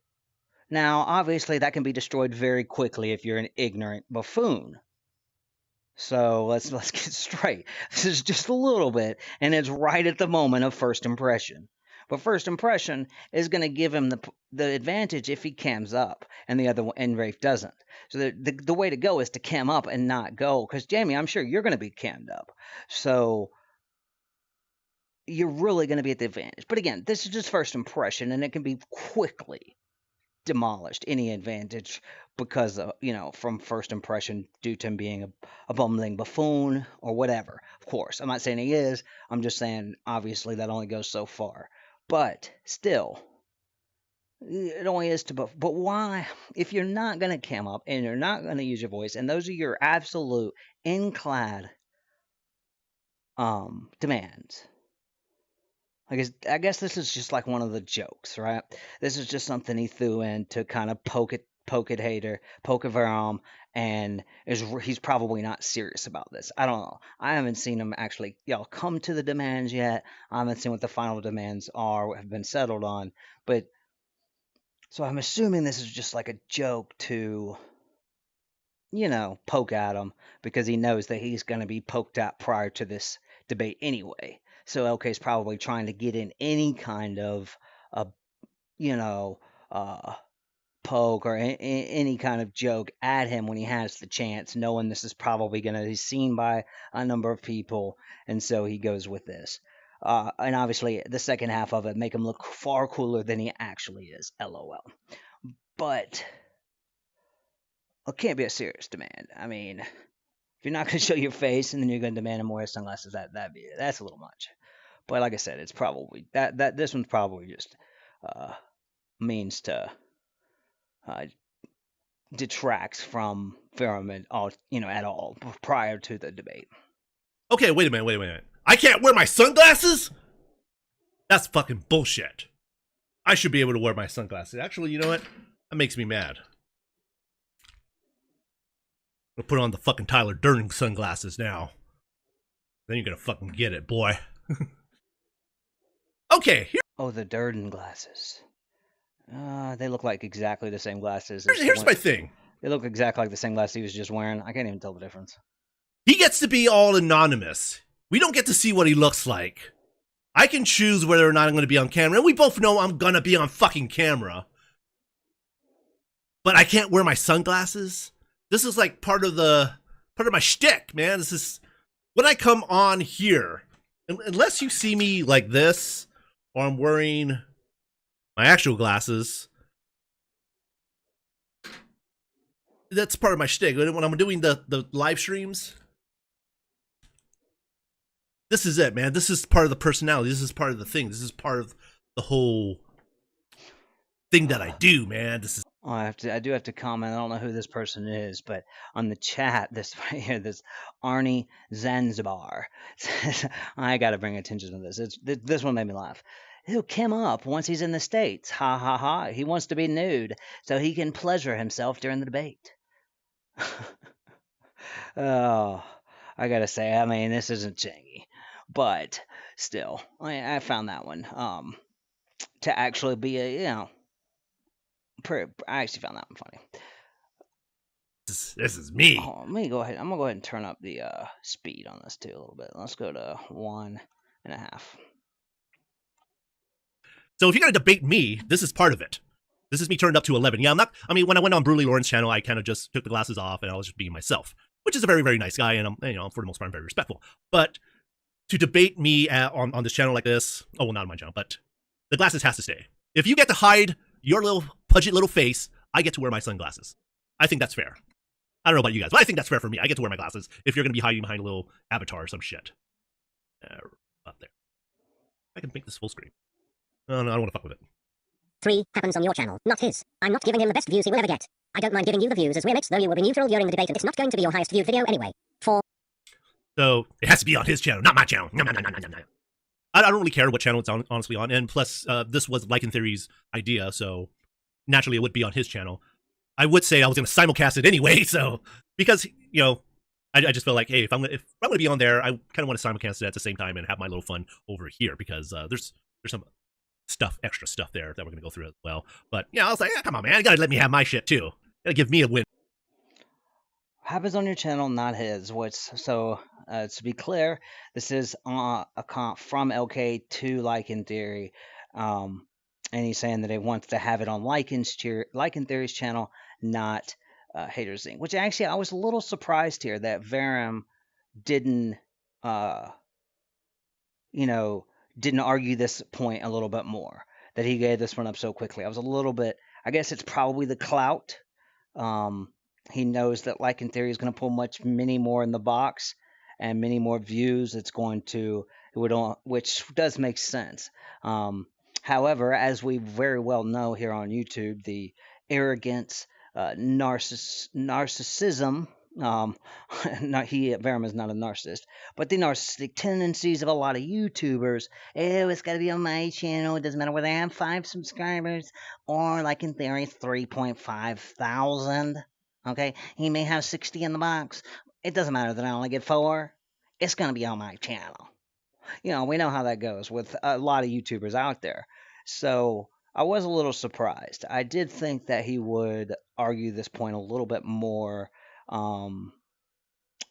Now, obviously, that can be destroyed very quickly if you're an ignorant buffoon. So let's get straight. This is just a little bit, and it's right at the moment of first impression. But first impression is going to give him the advantage if he cams up, and the other one, and Rafe doesn't. So the way to go is to cam up and not go, because Jamie, I'm sure you're going to be cammed up. So you're really going to be at the advantage. But again, this is just first impression, and it can be quickly demolished, any advantage, because from first impression, due to him being a bumbling buffoon or whatever. Of course, I'm not saying he is. I'm just saying, obviously, that only goes so far. But still, it only is to but why, if you're not going to cam up and you're not going to use your voice, and those are your absolute inclad demands, I guess this is just like one of the jokes, right? This is just something he threw in to kind of poke at Hater, poke at Verum, and he's probably not serious about this. I don't know. I haven't seen him actually, come to the demands yet. I haven't seen what the final demands are, have been settled on. But so I'm assuming this is just like a joke to, poke at him because he knows that he's going to be poked at prior to this debate anyway. So LK's probably trying to get in any kind of, uh, you know, uh, poke or any kind of joke at him when he has the chance, knowing this is probably going to be seen by a number of people, and so he goes with this. And obviously, the second half of it make him look far cooler than he actually is. LOL. But it can't be a serious demand. I mean, if you're not going to show your face and then you're going to demand him wear sunglasses, that's a little much. But like I said, it's probably that this one's probably just means to detracts from Ferrum at all prior to the debate. Okay, wait a minute. I can't wear my sunglasses? That's fucking bullshit. I should be able to wear my sunglasses. Actually, you know what? That makes me mad. I'm gonna put on the fucking Tyler Durden sunglasses now. Then you're gonna fucking get it, boy. Okay, here. Oh, the Durden glasses. They look like exactly the same glasses. Here's my thing. They look exactly like the same glasses he was just wearing. I can't even tell the difference. He gets to be all anonymous. We don't get to see what he looks like. I can choose whether or not I'm going to be on camera, and we both know I'm going to be on fucking camera. But I can't wear my sunglasses. This is like part of my shtick, man. This is when I come on here. Unless you see me like this, or I'm wearing my actual glasses, that's part of my shtick. When I'm doing the live streams, this is it, man. This is part of the personality. This is part of the thing. This is part of the whole thing that I do, man. This is. Oh, I do have to comment. I don't know who this person is, but on the chat, this right here, this Arnie Zanzibar says, I got to bring attention to this. This one made me laugh. He'll Kim up once he's in the States. Ha ha ha. He wants to be nude so he can pleasure himself during the debate. Oh, I gotta say, I mean, this isn't chingy, but still, I found that one to actually be a, I actually found that one funny. This is me. Oh, let me go ahead. I'm gonna go ahead and turn up the speed on this too a little bit. Let's go to 1.5. So if you're gonna debate me, this is part of it. This is me turned up to 11. Yeah, when I went on Brutally Lauren's channel, I kind of just took the glasses off and I was just being myself, which is a very, very nice guy, and I'm, for the most part, I'm very respectful. But to debate me on this channel like this, not on my channel, but the glasses has to stay. If you get to hide your little pudgy little face, I get to wear my sunglasses. I think that's fair. I don't know about you guys, but I think that's fair for me. I get to wear my glasses if you're going to be hiding behind a little avatar or some shit. Up there. I can make this full screen. Oh, no, I don't want to fuck with it. 3 happens on your channel, not his. I'm not giving him the best views he will ever get. I don't mind giving you the views as we're mixed, though you will be neutral during the debate, and it's not going to be your highest viewed video anyway. 4. So, it has to be on his channel, not my channel. I don't really care what channel it's honestly on, and plus, this was Like in Theory's idea, so naturally it would be on his channel. I would say I was going to simulcast it anyway, so, because, I just felt like, hey, if I'm going to be on there, I kind of want to simulcast it at the same time and have my little fun over here, because there's some extra stuff there that we're going to go through as well. But, I was like, come on, man, you got to let me have my shit, too. You got to give me a win. Happens on your channel, not his. To be clear, this is a comp from LK to Like in Theory. And he's saying that he wants to have it on Like in Theory's channel, not Haters Inc. Which actually, I was a little surprised here that Verum didn't argue this point a little bit more, that he gave this one up so quickly. I was a little bit, I guess it's probably the clout. He knows that Like in Theory is going to pull many more in the box and many more views. Which does make sense. However, as we very well know here on YouTube, the arrogance, narcissism, Um, not he Verima's not a narcissist, but the narcissistic tendencies of a lot of YouTubers. Oh, it's got to be on my channel. It doesn't matter whether I have 5 subscribers or, like in theory, 3.5 thousand. Okay, he may have 60 in the box. It doesn't matter that I only get 4. It's gonna be on my channel. We know how that goes with a lot of YouTubers out there. So I was a little surprised. I did think that he would argue this point a little bit more, um,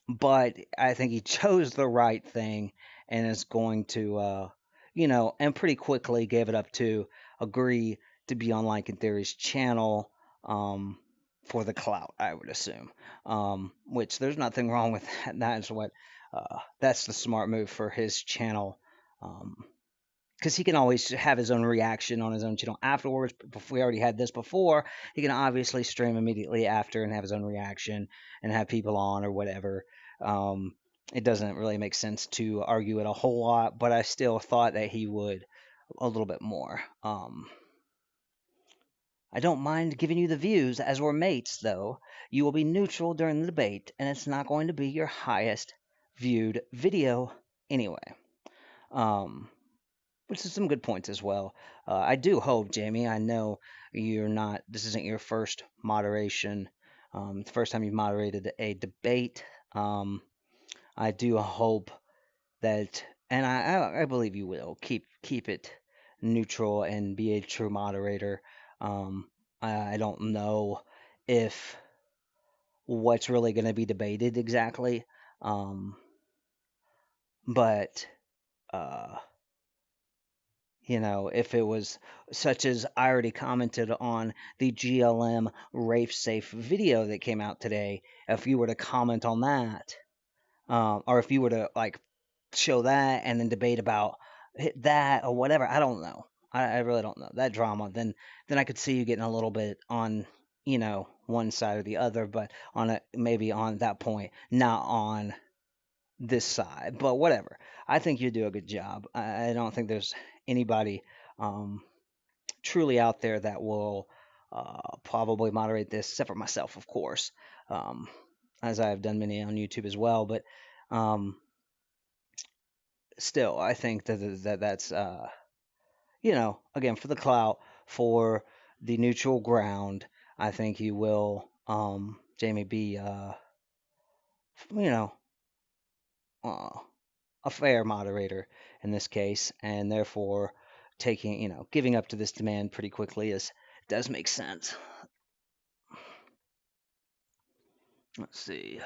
but I think he chose the right thing and is going to, and pretty quickly gave it up to agree to be on Like and Theory's channel. For the clout, I would assume. Which there's nothing wrong with that. That's the smart move for his channel. Because he can always have his own reaction on his own channel afterwards. If we already had this before, he can obviously stream immediately after and have his own reaction and have people on or whatever. It doesn't really make sense to argue it a whole lot, but I still thought that he would a little bit more. I don't mind giving you the views as we're mates, though. You will be neutral during the debate, and it's not going to be your highest viewed video anyway. Which is some good points as well. I do hope, Jamie, I know this isn't your first moderation. It's the first time you've moderated a debate. I do hope that, and I believe you will, keep it neutral and be a true moderator. I don't know if what's really going to be debated exactly, but if it was such as I already commented on the GLM Rafe Safe video that came out today, if you were to comment on that, or if you were to show that and then debate about that or whatever, I don't know. I really don't know that drama. Then I could see you getting a little bit on one side or the other, but maybe on that point, not on this side. But whatever. I think you do a good job. I don't think there's anybody truly out there that will probably moderate this, except for myself, of course, as I have done many on YouTube as well. But still, I think that's again, for the clout, for the neutral ground. I think you will, Jamie, be you know a fair moderator in this case, and therefore giving up to this demand pretty quickly does make sense. Let's see.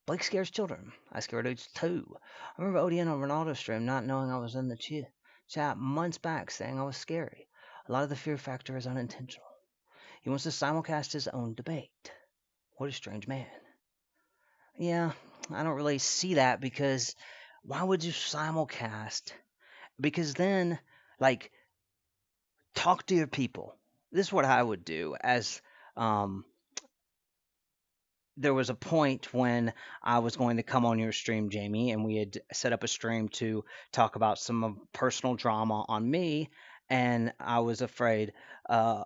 Blake scares children. I scared age 2. I remember ODN on Ronaldo's stream not knowing I was in the chat months back saying I was scary. A lot of the fear factor is unintentional. He wants to simulcast his own debate. What a strange man. Yeah, I don't really see that, because why would you simulcast? Because then, talk to your people. This is what I would do, as there was a point when I was going to come on your stream, Jamie, and we had set up a stream to talk about some personal drama on me, and I was afraid, and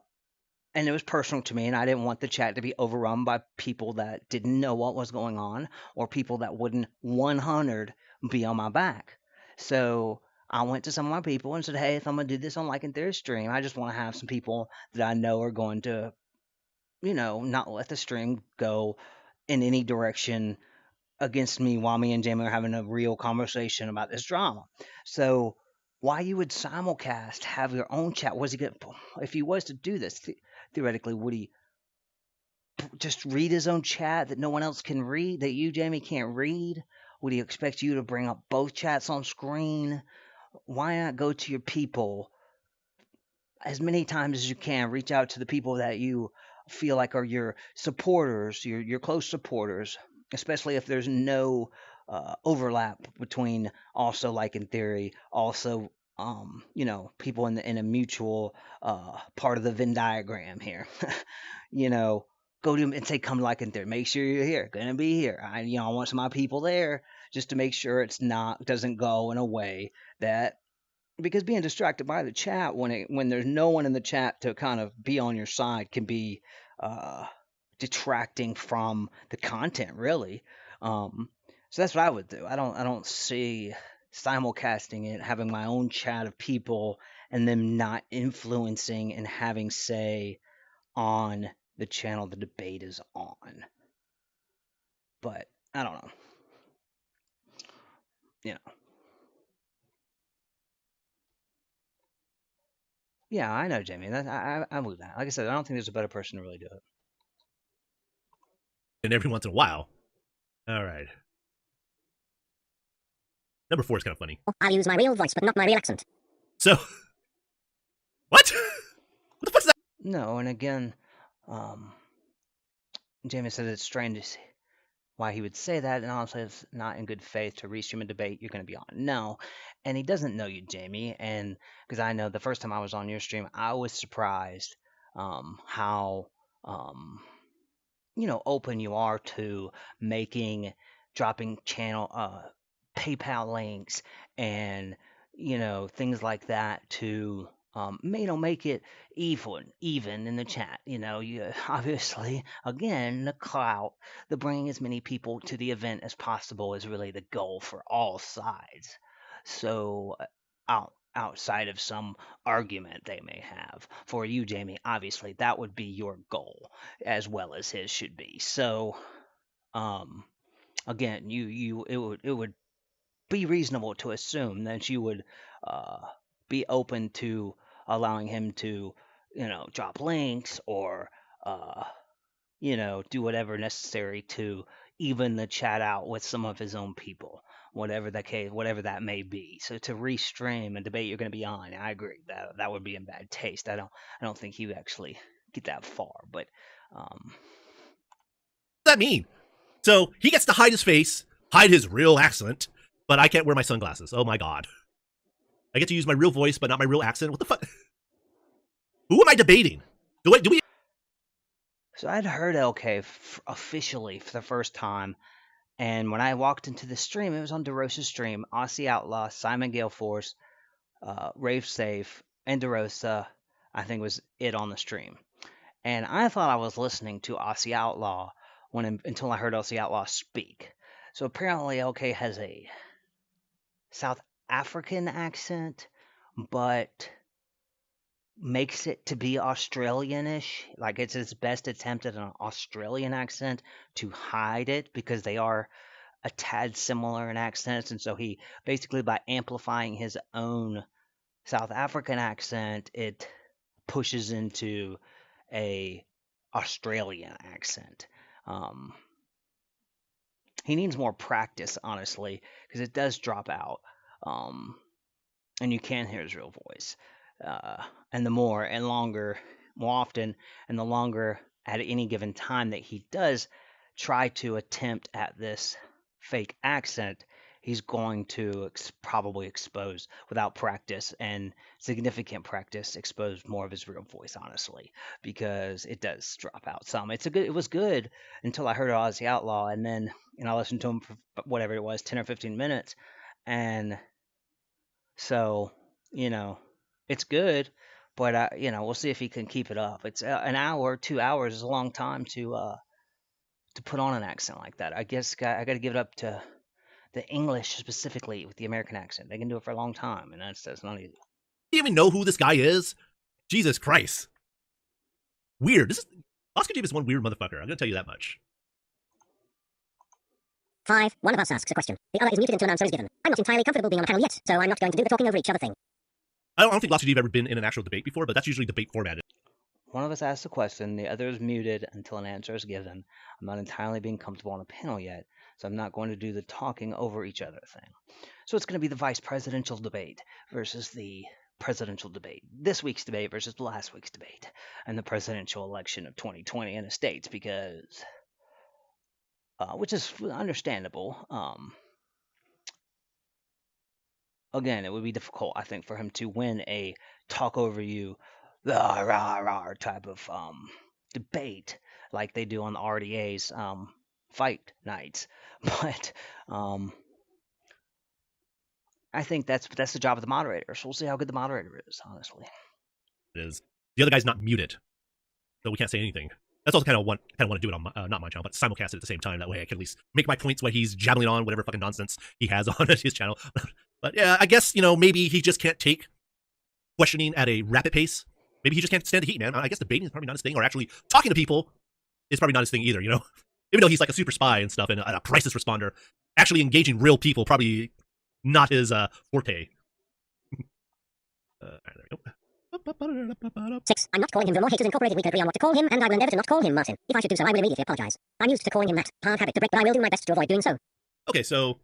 it was personal to me, and I didn't want the chat to be overrun by people that didn't know what was going on, or people that wouldn't 100 be on my back. So I went to some of my people and said, hey, if I'm going to do this on Like and Theory stream, I just want to have some people that I know are going to, not let the stream go in any direction against me while me and Jamie are having a real conversation about this drama. So why you would simulcast, have your own chat? Was he going to, if he was to do this, theoretically, would he just read his own chat that no one else can read, that you, Jamie, can't read? Would he expect you to bring up both chats on screen? Why not go to your people as many times as you can? Reach out to the people that you feel like are your supporters, your close supporters, especially if there's no overlap between also Like in Theory, also people in a mutual part of the Venn diagram here. Go to them and say, come to Like in Theory. Make sure you're here. Gonna be here. I want some of my people there, just to make sure doesn't go in a way that, because being distracted by the chat when there's no one in the chat to kind of be on your side can be detracting from the content, really. So that's what I would do. I don't see simulcasting it, having my own chat of people, and them not influencing and having say on the channel the debate is on. But I don't know. You know. Yeah, I know, Jamie. I'm with that. Like I said, I don't think there's a better person to really do it. And every once in a while. All right. Number 4 is kind of funny. I use my real voice, but not my real accent. So, what? What the fuck is that? No, and again, Jamie said it's strange to see why he would say that, and honestly, it's not in good faith to restream a debate you're going to be on. No, and he doesn't know you, Jamie, and because I know the first time I was on your stream, I was surprised how open you are to dropping channel PayPal links and things like that to make it even in the chat. You obviously, again, the clout, the bringing as many people to the event as possible is really the goal for all sides. So outside of some argument they may have for you, Jamie, obviously that would be your goal as well as his should be. So again, it would be reasonable to assume that you would be open to allowing him to, drop links or, do whatever necessary to even the chat out with some of his own people, whatever the case, whatever that may be. So to restream a debate you're going to be on, I agree that would be in bad taste. I don't think he would actually get that far, but What does that mean? So he gets to hide his face, hide his real accent, but I can't wear my sunglasses. Oh my god. I get to use my real voice, but not my real accent. What the fuck? Who am I debating? Do we? So I'd heard LK officially for the first time, and when I walked into the stream, it was on DeRosa's stream. Aussie Outlaw, Simon Gale Force, Rave Safe, and DeRosa, I think was it on the stream. And I thought I was listening to Aussie Outlaw until I heard Aussie Outlaw speak. So apparently LK has a South African accent, but makes it to be Australianish. Like it's his best attempt at an Australian accent to hide it because they are a tad similar in accents. And so he basically, by amplifying his own South African accent, it pushes into a Australian accent. He needs more practice, honestly, because it does drop out. And you can hear his real voice. And the more often, and the longer at any given time that he does try to attempt at this fake accent, he's going to probably expose, without practice and significant practice, expose more of his real voice, honestly, because it does drop out some. It was good until I heard Aussie Outlaw, and then I listened to him for whatever it was, 10 or 15 minutes, and so it's good, but we'll see if he can keep it up. It's an hour, 2 hours is a long time to put on an accent like that. I guess I got to give it up to the English specifically with the American accent. They can do it for a long time, and that's not easy. Do you even know who this guy is? Jesus Christ. Weird. Oscar Jeep is one weird motherfucker. I'm gonna tell you that much. 5. One of us asks a question. The other is muted until an answer is given. I'm not entirely comfortable being on the panel yet, so I'm not going to do the talking over each other thing. I don't think Oscar Jeep ever been in an actual debate before, but that's usually debate formatted. One of us asks a question, the other is muted until an answer is given. I'm not entirely being comfortable on a panel yet, so I'm not going to do the talking over each other thing. So it's going to be the vice presidential debate versus the presidential debate. This week's debate versus last week's debate. And the presidential election of 2020 in the States, because which is understandable. Again, it would be difficult, I think, for him to win a talk over you, rah, rah, rah type of debate like they do on the RDA's fight nights. But I think that's the job of the moderator. So we'll see how good the moderator is, honestly. It is. The other guy's not muted, so we can't say anything. That's also kind of want to do it on my, not my channel, but simulcast it at the same time. That way I can at least make my points while he's jabbling on whatever fucking nonsense he has on his channel. But yeah, I guess, maybe he just can't take questioning at a rapid pace. Maybe he just can't stand the heat, man. I guess debating is probably not his thing, or actually talking to people is probably not his thing either, Even though he's like a super spy and stuff and a crisis responder, actually engaging real people probably not his forte. There we go. 6. I'm not calling him the more haters incorporated. We can agree on what to call him, and I will endeavour to not call him Martin. If I should do so, I will immediately apologise. I'm used to calling him that. Hard habit to break, but I will do my best to avoid doing so. Okay, so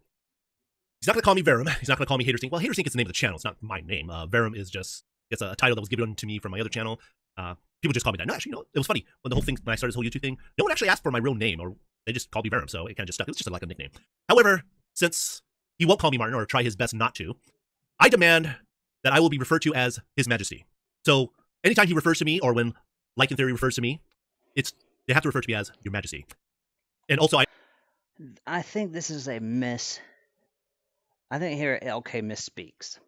he's not going to call me Verum. He's not going to call me Hater Sync. Well, Hater Sync is the name of the channel. It's not my name. Verum is just, it's a title that was given to me from my other channel. People just call me that. No, actually, it was funny. When I started this whole YouTube thing, no one actually asked for my real name, or they just called me Verum, so it kind of just stuck. It was just like a nickname. However, since he won't call me Martin, or try his best not to, I demand that I will be referred to as His Majesty. So anytime he refers to me, or when Lycan Theory refers to me, they have to refer to me as Your Majesty. And also, I think this is a miss. I think here LK misspeaks.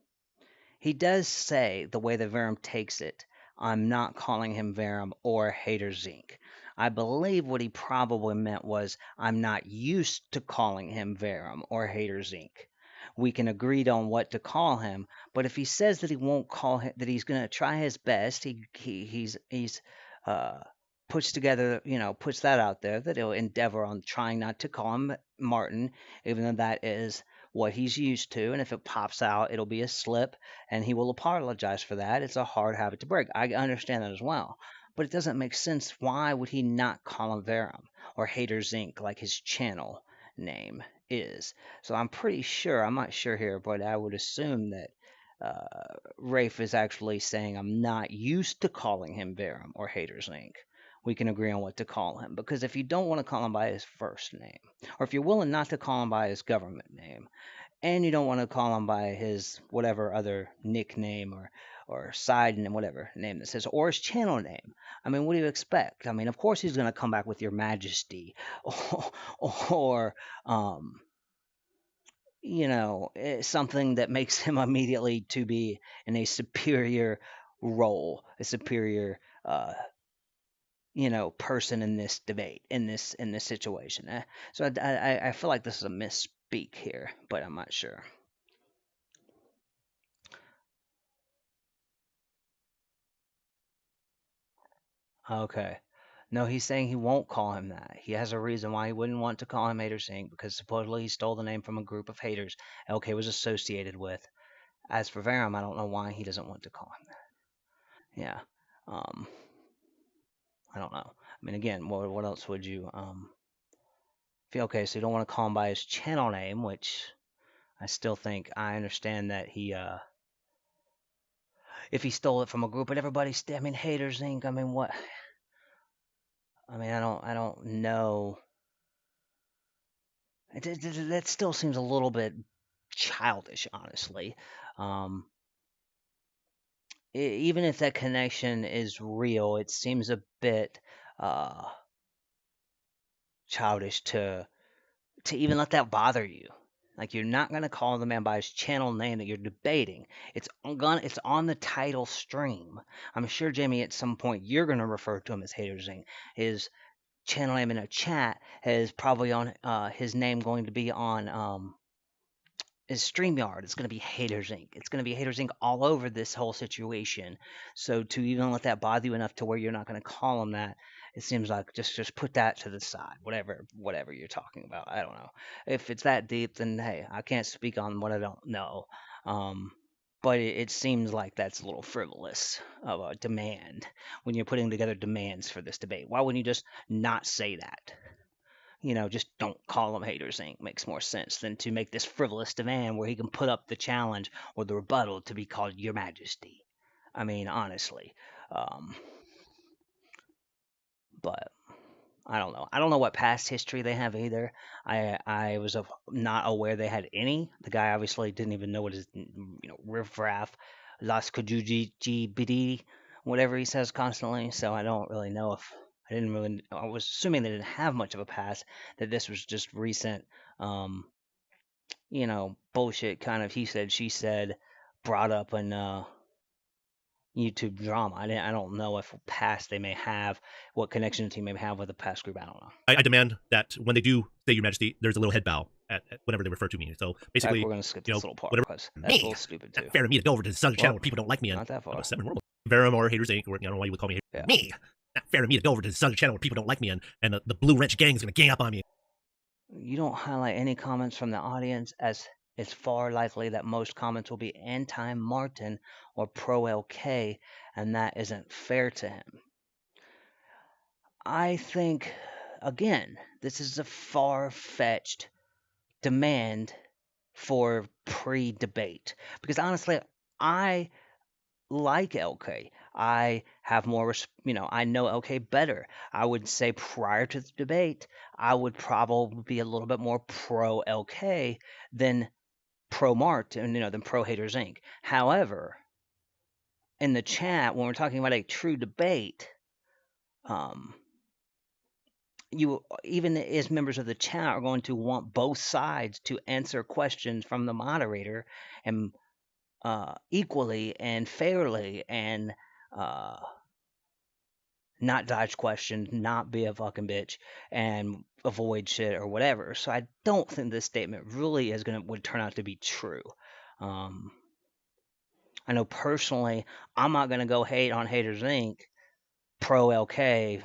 He does say, the way that Verum takes it, I'm not calling him Verum or Hater Zinc. I believe what he probably meant was, I'm not used to calling him Verum or Hater Zinc. We can agree on what to call him, but if he says that he won't call him, that he's going to try his best, he's puts together, puts that out there, that he'll endeavor on trying not to call him Martin, even though that is what he's used to, and if it pops out, it'll be a slip, and he will apologize for that. It's a hard habit to break. I understand that as well, but it doesn't make sense. Why would he not call him Verum or Hater Zinc like his channel name is? So I'm pretty sure, I'm not sure here, but I would assume that Rafe is actually saying, I'm not used to calling him Verum or Hater Zinc. We can agree on what to call him, because if you don't want to call him by his first name, or if you're willing not to call him by his government name, and you don't want to call him by his whatever other nickname or side and whatever name this is, or his channel name. I mean, what do you expect? I mean, of course he's going to come back with Your Majesty, or something that makes him immediately to be in a superior role, a superior person in this debate, in this situation. So I feel like this is a misspeak here, but I'm not sure. Okay. No, he's saying he won't call him that. He has a reason why he wouldn't want to call him Hater Singh, because supposedly he stole the name from a group of haters LK was associated with. As for Verum, I don't know why he doesn't want to call him that. Yeah. I don't know. I mean, again, what else would you feel? Okay, so you don't want to call him by his channel name, which I still think I understand that he if he stole it from a group, but everybody's I mean, Haters Inc. I mean, what? I mean, I don't know. That still seems a little bit childish, honestly. Even if that connection is real, it seems a bit childish to even let that bother you. Like, you're not gonna call the man by his channel name that you're debating. It's on the title stream. I'm sure, Jamie, at some point you're gonna refer to him as Haters Inc. His channel name in a chat is probably on his name going to be on is StreamYard. It's going to be Haters Inc. It's going to be Haters Inc. all over this whole situation. So to even let that bother you enough to where you're not going to call them that, it seems like just put that to the side. Whatever you're talking about. I don't know. If it's that deep, then hey, I can't speak on what I don't know. But it seems like that's a little frivolous of a demand when you're putting together demands for this debate. Why wouldn't you just not say that? Just don't call them Haters Inc. Makes more sense than to make this frivolous demand where he can put up the challenge or the rebuttal to be called Your Majesty. I mean, honestly. But I don't know. I don't know what past history they have either. I was not aware they had any. The guy obviously didn't even know what his riffraff, Las Kujujibidi, whatever he says constantly. So I don't really know if I was assuming they didn't have much of a past. That this was just recent, bullshit kind of he said she said, brought up and YouTube drama. I don't know if past they may have, what connections he may have with the past group. I don't know. I demand that when they do say Your Majesty, there's a little head bow at whenever they refer to me. So basically, we're gonna skip this little part whatever. because that's a little stupid too. Not fair of me to go over to the Southern channel where people don't like me and not that far. Verum or Haters Inc. Or I don't know why you would call me me. Not fair of me to go over to the Southern channel where people don't like me and the Blue Wrench gang is gonna gang up on me. You don't highlight any comments from the audience, as it's far likely that most comments will be anti-Martin or pro-LK, and that isn't fair to him. I think, again, this is a far-fetched demand for pre-debate, because honestly, I like LK. I have more, I know LK better. I would say prior to the debate, I would probably be a little bit more pro LK than pro Mart and, than pro Haters Inc. However, in the chat, when we're talking about a true debate, you, even as members of the chat, are going to want both sides to answer questions from the moderator and equally and fairly and not dodge questions, not be a fucking bitch, and avoid shit or whatever. So I don't think this statement really would turn out to be true. I know personally, I'm not gonna go hate on Haters Inc. pro LK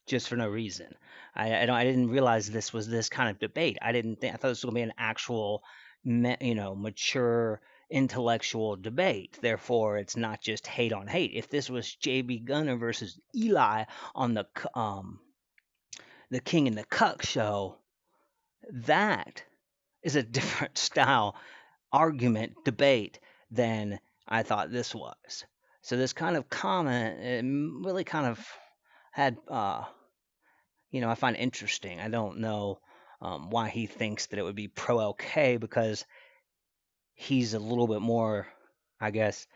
just for no reason. I didn't realize this was this kind of debate. I thought this was gonna be an actual, mature intellectual debate. Therefore, it's not just hate on hate. If this was JB Gunner versus Eli on the King and the Cuck show, that is a different style argument debate than I thought this was. So this kind of comment, it really kind of had, I find interesting. I don't know why he thinks that it would be pro LK, because he's a little bit more, I guess,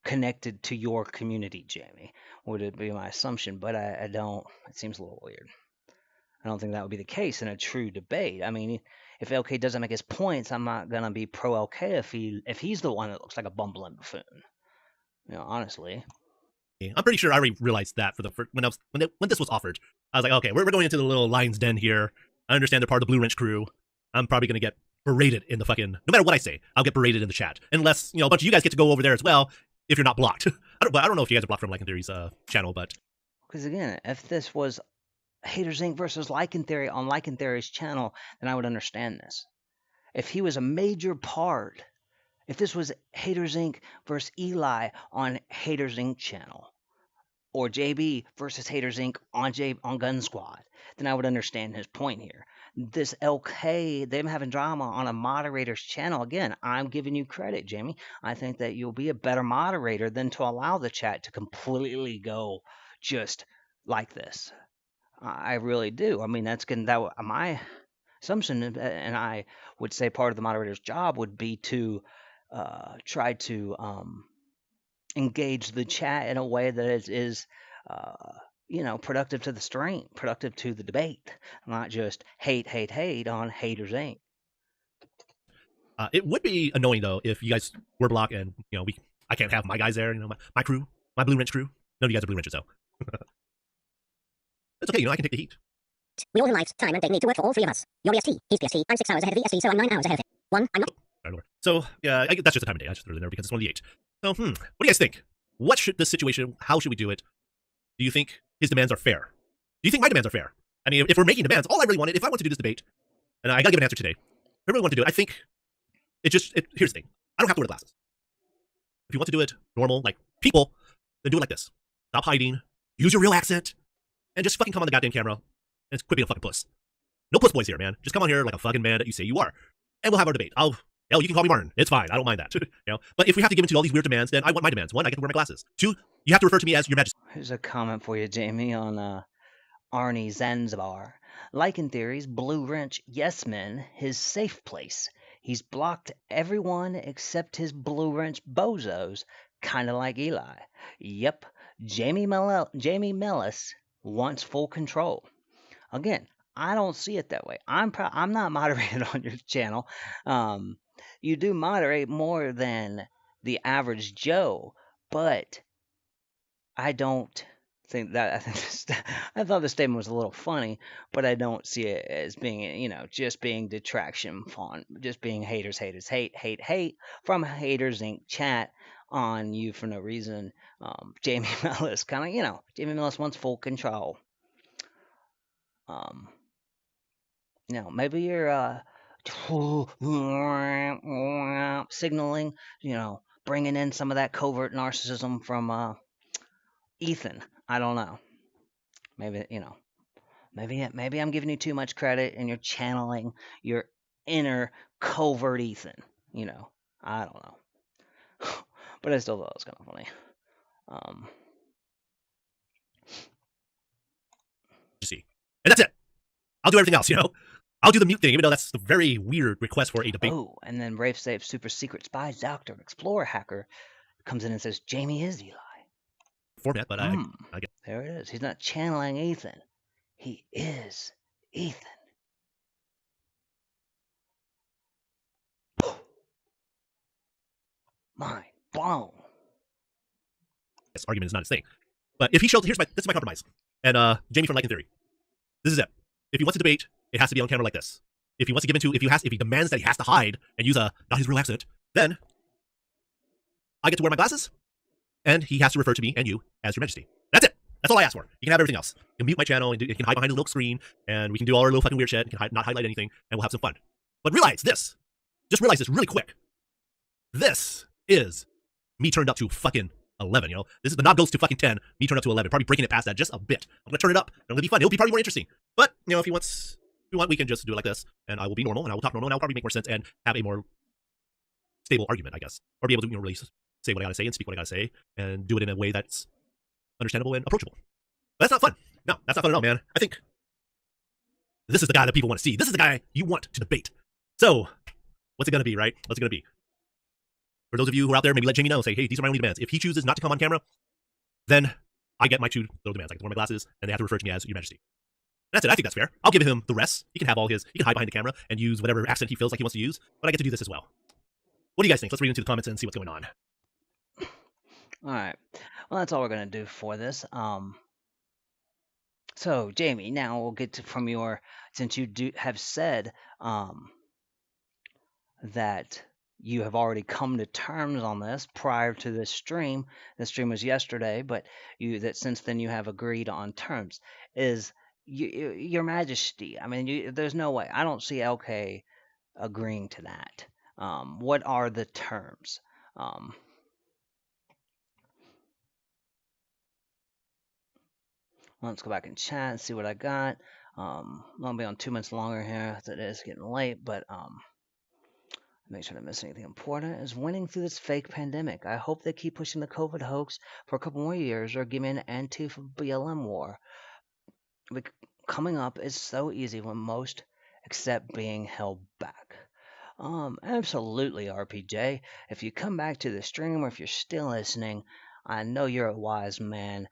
connected to your community, Jamie, would it be my assumption, but I don't, it seems a little weird. I don't think that would be the case in a true debate. I mean, if LK doesn't make his points, I'm not going to be pro LK if he's the one that looks like a bumbling buffoon. Honestly. I'm pretty sure I already realized that for the first, when this was offered. I was like, okay, we're going into the little lion's den here. I understand they're part of the Blue Wrench crew. I'm probably going to get berated in the fucking, no matter what I say, I'll get berated in the chat. Unless, a bunch of you guys get to go over there as well, if you're not blocked. I don't know if you guys are blocked from Lycan Theory's channel, but. Because again, if this was Haters Inc. versus Lycan Theory on Lycan Theory's channel, then I would understand this. If he was a major part, if this was Haters Inc. versus Eli on Haters Inc. channel, or JB versus Haters Inc. on Gun Squad, then I would understand his point here. This LK, them having drama on a moderator's channel, again, I'm giving you credit, Jamie. I think that you'll be a better moderator than to allow the chat to completely go just like this. I really do. I mean, my assumption, and I would say part of the moderator's job would be to try to engage the chat in a way that is productive to the stream, productive to the debate, not just hate on Haters Inc. It would be annoying though if you guys were blocked and I can't have my guys there. My crew, my Blue Wrench crew. None of you guys are Blue Wrenches though. It's okay, I can take the heat. We all in life, time and they need to work for all three of us. You're EST, he's PST, I'm 6 hours ahead of the EST, so I'm 9 hours ahead of him. I'm not. So, yeah, that's just the time of day. I just threw it in there because it's one of the 8. So, what do you guys think? What should this situation, how should we do it? Do you think his demands are fair? Do you think my demands are fair? I mean, if we're making demands, all I really wanted, if I want to do this debate, and I gotta give an answer today, if I really want to do it, I think here's the thing. I don't have to wear the glasses. If you want to do it normal, like people, then do it like this. Stop hiding, use your real accent, and just fucking come on the goddamn camera and quit being a fucking puss. No puss boys here, man. Just come on here like a fucking man that you say you are. And we'll have our debate. You can call me Martin. It's fine. I don't mind that. But if we have to give into all these weird demands, then I want my demands. 1, I get to wear my glasses. 2, you have to refer to me as Your Majesty. Here's a comment for you, Jamie, on Arnie Zanzibar. Lycan Theory's Blue Wrench yes men, his safe place. He's blocked everyone except his Blue Wrench bozos, kind of like Eli. Yep, Jamie Mellis wants full control. Again, I don't see it that way. I'm not moderated on your channel. You do moderate more than the average Joe, But I don't think that. I thought the statement was a little funny, but I don't see it as being, just being detraction fun, just being haters, hate from Haters Inc. chat on you for no reason. Jamie Mellis, kind of, Jamie Mellis wants full control. Maybe you're signaling, bringing in some of that covert narcissism from Ethan. I don't know. Maybe, maybe I'm giving you too much credit and you're channeling your inner covert Ethan. I don't know. But I still thought it was kind of funny. See. And that's it. I'll do everything else, I'll do the mute thing, even though that's a very weird request for a debate. Oh, and then Rafe Safe, super secret spy, doctor, explorer, hacker, comes in and says, Jamie is Eli. Format, but I get. There it is. He's not channeling Ethan. He is Ethan. Mind blown. This argument is not his thing. But if he shows, this is my compromise. And Jamie from Like and Theory, this is it. If he wants to debate, it has to be on camera like this. If he wants to give into, if he demands that he has to hide and use not his real accent, then I get to wear my glasses, and he has to refer to me and you as Your Majesty. That's it. That's all I ask for. You can have everything else. You can mute my channel, and you can hide behind a little screen, and we can do all our little fucking weird shit. You can not highlight anything, and we'll have some fun. But realize this. Just realize this really quick. This is me turned up to fucking 11, This is the knob goes to fucking 10, me turned up to 11. Probably breaking it past that just a bit. I'm going to turn it up, and it'll be fun. It'll be probably more interesting. But, if he wants, we can just do it like this, and I will be normal, and I will talk normal, and I will probably make more sense and have a more stable argument, I guess. Or be able to, really say what I gotta say and speak what I gotta say, and do it in a way that's understandable and approachable. But that's not fun. No, that's not fun at all, man. I think this is the guy that people want to see. This is the guy you want to debate. So, what's it gonna be, right? What's it gonna be? For those of you who are out there, maybe let Jamie know and say, hey, these are my only demands. If he chooses not to come on camera, then I get my 2 little demands. I get to wear my glasses, and they have to refer to me as Your Majesty. That's it. I think that's fair. I'll give him the rest. He can have he can hide behind the camera and use whatever accent he feels like he wants to use, but I get to do this as well. What do you guys think? Let's read into the comments and see what's going on. All right. Well, that's all we're going to do for this. So, Jamie, now we'll get to from your, since you have said that you have already come to terms on this prior to this stream. The stream was yesterday, but that since then you have agreed on terms. Is Your Majesty? I mean, there's no way. I don't see LK agreeing to that. What are the terms? Let's go back and chat and see what I got. I'll be on 2 minutes longer here as it is getting late, but make sure I don't miss anything important. Is winning through this fake pandemic. I hope they keep pushing the COVID hoax for a couple more years or give me an Antifa BLM war. Coming up is so easy when most accept being held back. Absolutely, RPJ. If you come back to the stream or if you're still listening, I know you're a wise man.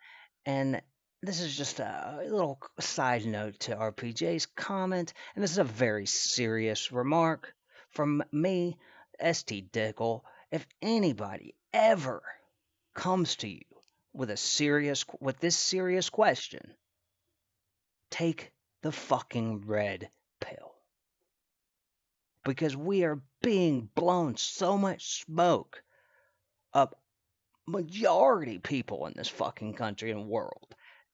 And this is just a little side note to RPJ's comment, and this is a very serious remark from me, STDickle. If anybody ever comes to you with this serious question, take the fucking red pill. Because we are being blown so much smoke up majority people in this fucking country and world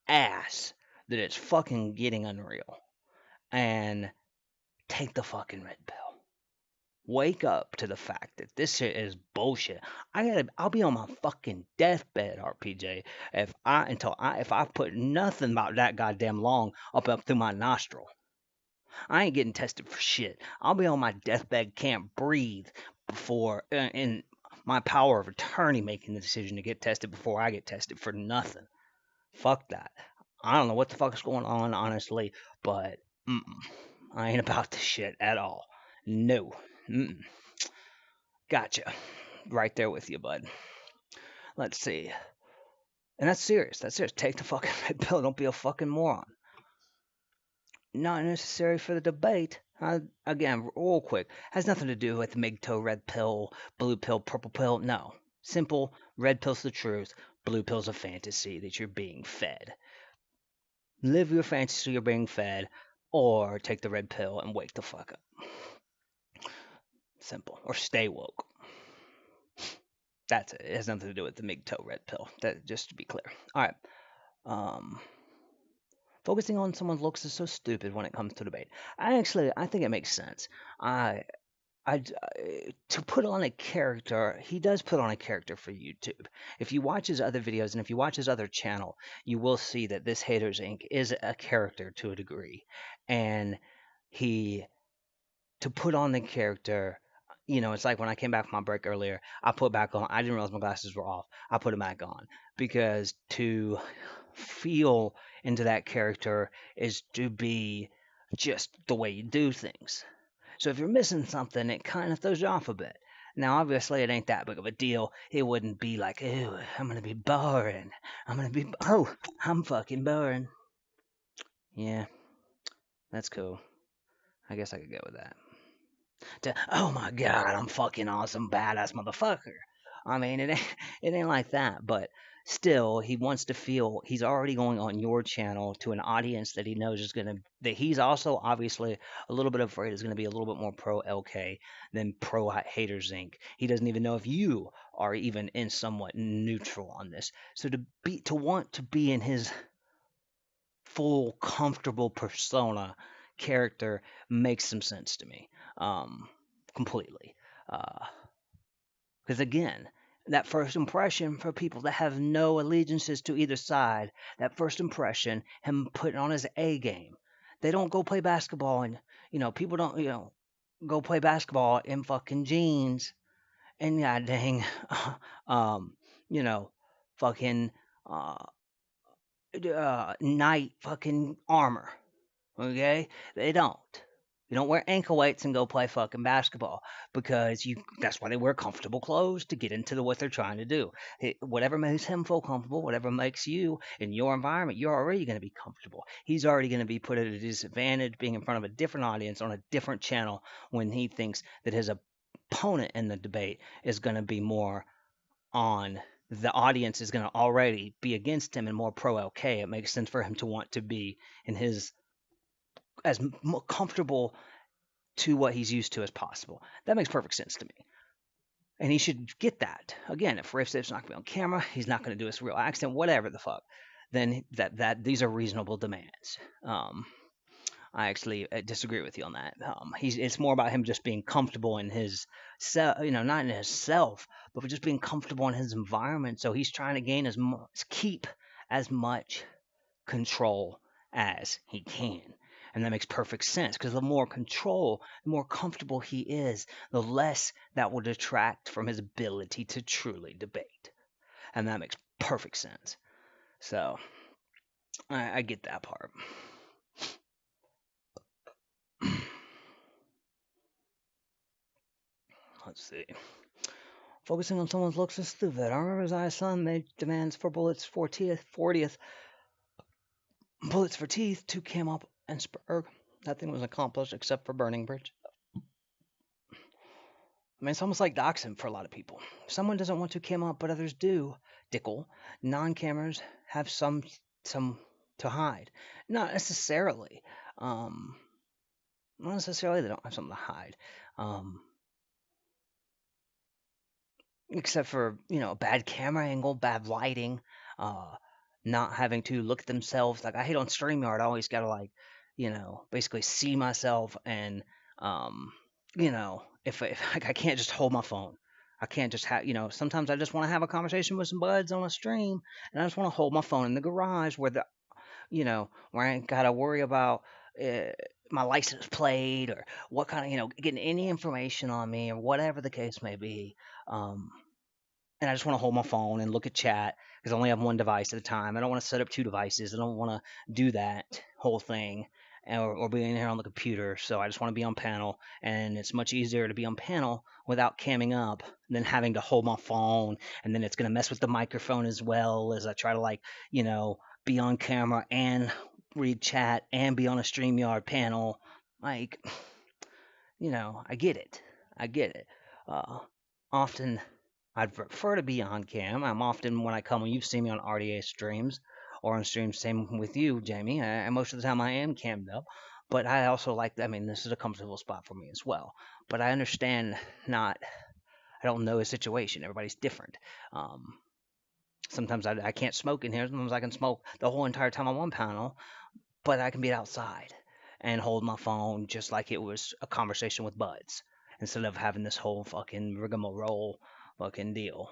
ass that it's fucking getting unreal. And take the fucking red pill. Wake up to the fact that this shit is bullshit. I'll be on my fucking deathbed, RPJ, if I put nothing about that goddamn long up through my nostril. I ain't getting tested for shit. I'll be on my deathbed, can't breathe before in my power of attorney making the decision to get tested before I get tested for nothing. Fuck that. I don't know what the fuck is going on, honestly, but I ain't about this shit at all. No. Gotcha. Right there with you, bud. Let's see. And that's serious. That's serious. Take the fucking red pill. Don't be a fucking moron. Not necessary for the debate. Again, real quick. Has nothing to do with MGTOW, red pill, blue pill, purple pill. No. Simple. Red pill's the truth. Blue pill's a fantasy that you're being fed. Live your fantasy you're being fed, or take the red pill and wake the fuck up. Simple. Or stay woke. That's it. It has nothing to do with the MGTOW red pill. That, just to be clear. All right. Focusing on someone's looks is so stupid when it comes to debate. I think it makes sense. To put on a character, he does put on a character for YouTube. If you watch his other videos and if you watch his other channel, you will see that this Haters Inc. is a character to a degree. And to put on the character, it's like when I came back from my break earlier, I put back on, I didn't realize my glasses were off. I put them back on because to feel into that character is to be just the way you do things. So if you're missing something, it kind of throws you off a bit. Now, obviously, it ain't that big of a deal. It wouldn't be like, ew, I'm going to be boring. I'm fucking boring. Yeah, that's cool. I guess I could go with that. Oh my god, I'm fucking awesome, badass motherfucker. I mean, it ain't like that, but still, he wants to feel he's already going on your channel to an audience that he knows is that he's also obviously a little bit afraid is gonna be a little bit more pro LK than pro Haters Inc. He doesn't even know if you are even in somewhat neutral on this. So to want to be in his full comfortable persona character makes some sense to me, completely. Because again, that first impression for people that have no allegiances to either side, that first impression, him putting on his A game. They don't go play basketball and, people don't, go play basketball in fucking jeans and god dang, fucking night fucking armor. Okay? They don't. You don't wear ankle weights and go play fucking basketball because that's why they wear comfortable clothes to get into what they're trying to do. Whatever makes him feel comfortable, whatever makes you in your environment, you're already going to be comfortable. He's already going to be put at a disadvantage being in front of a different audience on a different channel when he thinks that his opponent in the debate is going to be more on the audience is going to already be against him and more pro LK. It makes sense for him to want to be in his as comfortable to what he's used to as possible. That makes perfect sense to me. And he should get that. Again, if Riff's not going to be on camera, he's not going to do his real accent, whatever the fuck, then that these are reasonable demands. I actually disagree with you on that. It's more about him just being comfortable in his self, not in his self, but just being comfortable in his environment. So he's trying to keep as much control as he can. And that makes perfect sense because the more control, the more comfortable he is, the less that will detract from his ability to truly debate. And that makes perfect sense. So, I get that part. Let's see. Focusing on someone's looks is stupid. I remember Zai's son made demands for bullets for 40th. Bullets for teeth to came up and Spurg. Nothing was accomplished except for Burning Bridge. I mean, it's almost like doxing for a lot of people. Someone doesn't want to come up, but others do. Dickle. Non-cammers have some to hide. Not necessarily. Not necessarily they don't have something to hide. Except for, a bad camera angle, bad lighting, not having to look at themselves. Like I hate on StreamYard, I always gotta basically see myself and if I can't just hold my phone. I can't just have, sometimes I just want to have a conversation with some buds on a stream and I just want to hold my phone in the garage where where I ain't gotta worry about my license plate or what kind of, getting any information on me or whatever the case may be. And I just want to hold my phone and look at chat because I only have one device at a time. I don't want to set up two devices. I don't want to do that whole thing or be in here on the computer. So I just want to be on panel. And it's much easier to be on panel without camming up than having to hold my phone. And then it's going to mess with the microphone as well as I try to be on camera and read chat and be on a StreamYard panel. I get it. Often I'd prefer to be on cam. I'm often, when I come, you've seen me on RDA streams or on streams, same with you, Jamie. Most of the time I am cammed up, but I also like, I mean, this is a comfortable spot for me as well. But I understand I don't know a situation. Everybody's different. Sometimes I can't smoke in here. Sometimes I can smoke the whole entire time I'm on panel, but I can be outside and hold my phone just like it was a conversation with buds instead of having this whole fucking rigmarole fucking deal.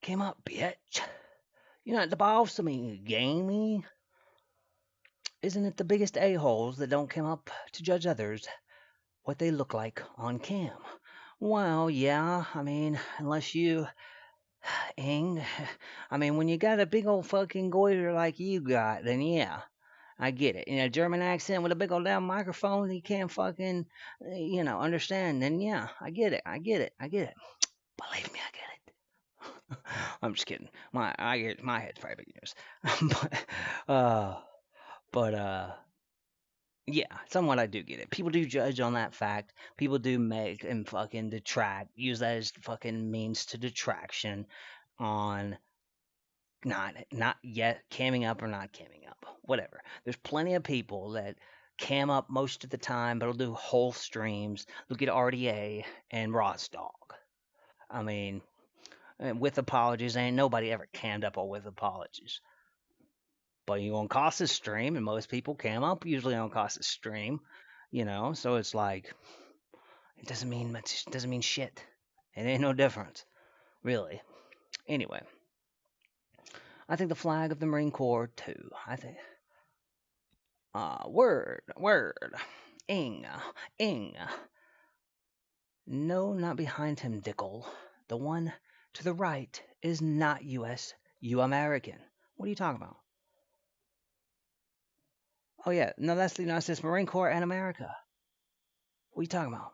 Came up, bitch. You're not the boss of me, gamey. Isn't it the biggest a-holes that don't come up to judge others what they look like on cam? Well, yeah, I mean, unless you, Ing, I mean, when you got a big old fucking goiter like you got, then yeah, I get it. In a German accent with a big old damn microphone that you can't fucking, understand, then yeah, I get it. Believe me, I get it. I'm just kidding. My head's probably big news. but yeah, somewhat I do get it. People do judge on that fact. People do make and fucking detract, use that as fucking means to detraction on not yet camming up or not camming up. Whatever. There's plenty of people that cam up most of the time, but will do whole streams. Look at RDA and Ross Dog. I mean, with apologies, ain't nobody ever cammed up or with apologies. But you on Costa's stream, and most people cam up usually on Costa's stream, so it's like, it doesn't mean much, it doesn't mean shit. It ain't no difference, really. Anyway, I think the flag of the Marine Corps, too. I think, word, ing. No, not behind him, Dickle. The one to the right is not U.S., you American. What are you talking about? Oh, yeah. No, that's the United States Marine Corps and America. What are you talking about?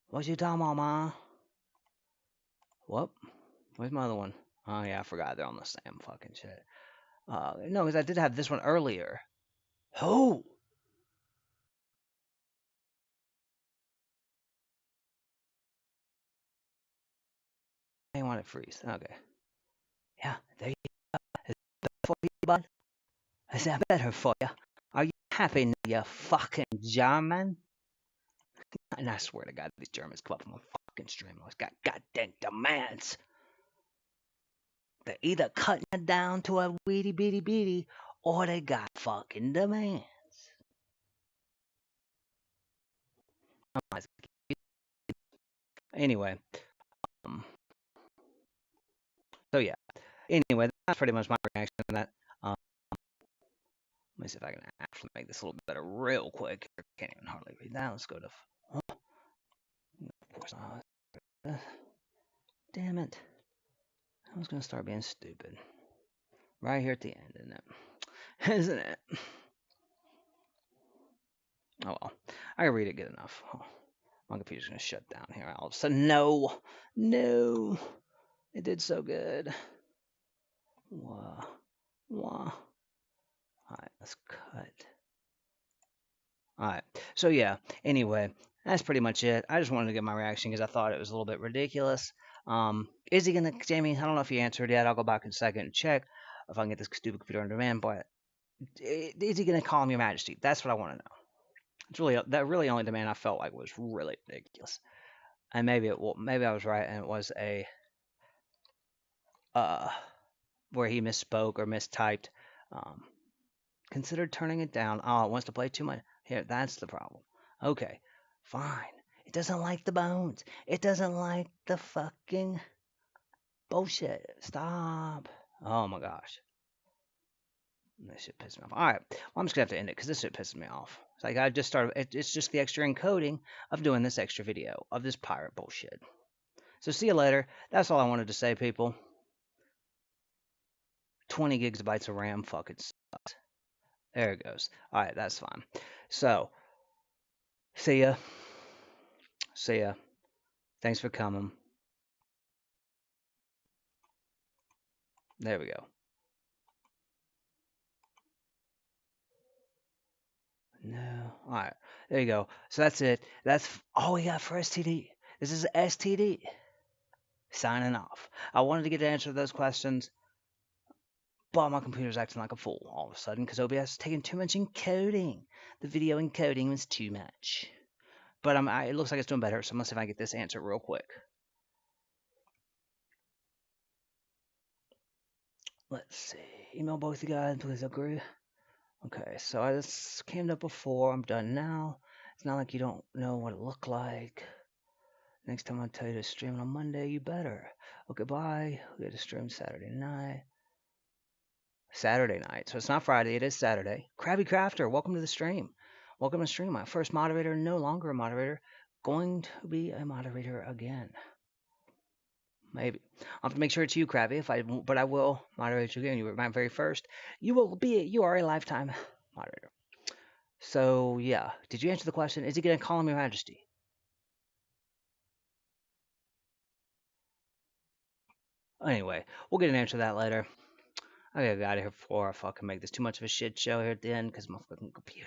What you talking about, Ma? What? Where's my other one? Oh, yeah, I forgot. They're on the same fucking shit. No, because I did have this one earlier. Who? I want it freeze. Okay. Yeah, there you go. Is that better for you, bud? Is that better for you? Are you happy now, you fucking German? And I swear to God, these Germans come up on my fucking stream. Always got goddamn demands. They're either cutting it down to a weedy bitty bitty, or they got fucking demands. Anyway, so yeah. Anyway, that's pretty much my reaction to that. Let me see if I can actually make this a little bit better real quick. I can't even hardly read that. Let's go to. Of course not. Damn it. I was gonna start being stupid. Right here at the end, isn't it? Isn't it? Oh well. I can read it good enough. Oh, my computer's gonna shut down here all of a sudden. No. It did so good. Wah. Alright, let's cut. Alright, so yeah, anyway, that's pretty much it. I just wanted to get my reaction because I thought it was a little bit ridiculous. Is he gonna, Jamie, I don't know if you answered yet. I'll go back in a second and check if I can get this stupid computer on demand, but is he gonna call him Your Majesty? That's what I want to know. It's really only demand I felt like was really ridiculous. And maybe I was right and it was a where he misspoke or mistyped. Consider turning it down. Oh, it wants to play too much. Here, that's the problem. Okay, fine. It doesn't like the bones. It doesn't like the fucking bullshit. Stop. Oh my gosh. This shit pisses me off. Alright, well, I'm just gonna have to end it because this shit pisses me off. It's like I just started, it's just the extra encoding of doing this extra video of this pirate bullshit. So see you later. That's all I wanted to say, people. 20 gigabytes of RAM fucking sucks. There it goes. Alright, that's fine. So, see ya. Thanks for coming. There we go. No. All right, there you go. So that's it. That's all we got for STD. This is STD. Signing off. I wanted to get an answer to those questions, but my computer's acting like a fool all of a sudden because OBS is taking too much encoding. The video encoding was too much. But it looks like it's doing better, so I'm going to see if I can get this answer real quick. Let's see. Email both you guys, please agree. Okay, so this came up before. I'm done now. It's not like you don't know what it looked like. Next time I tell you to stream on Monday, you better. Okay, bye. We got to stream Saturday night. Saturday night. So it's not Friday, it is Saturday. Krabby Crafter, welcome to the stream. Welcome to the stream. My first moderator, no longer a moderator. Going to be a moderator again. Maybe. I'll have to make sure it's you, Krabby, but I will moderate you again. You were my very first. You are a lifetime moderator. So yeah. Did you answer the question? Is he gonna call him Your Majesty? Anyway, we'll get an answer to that later. I gotta get out of here before I fucking make this too much of a shit show here at the end because my fucking computer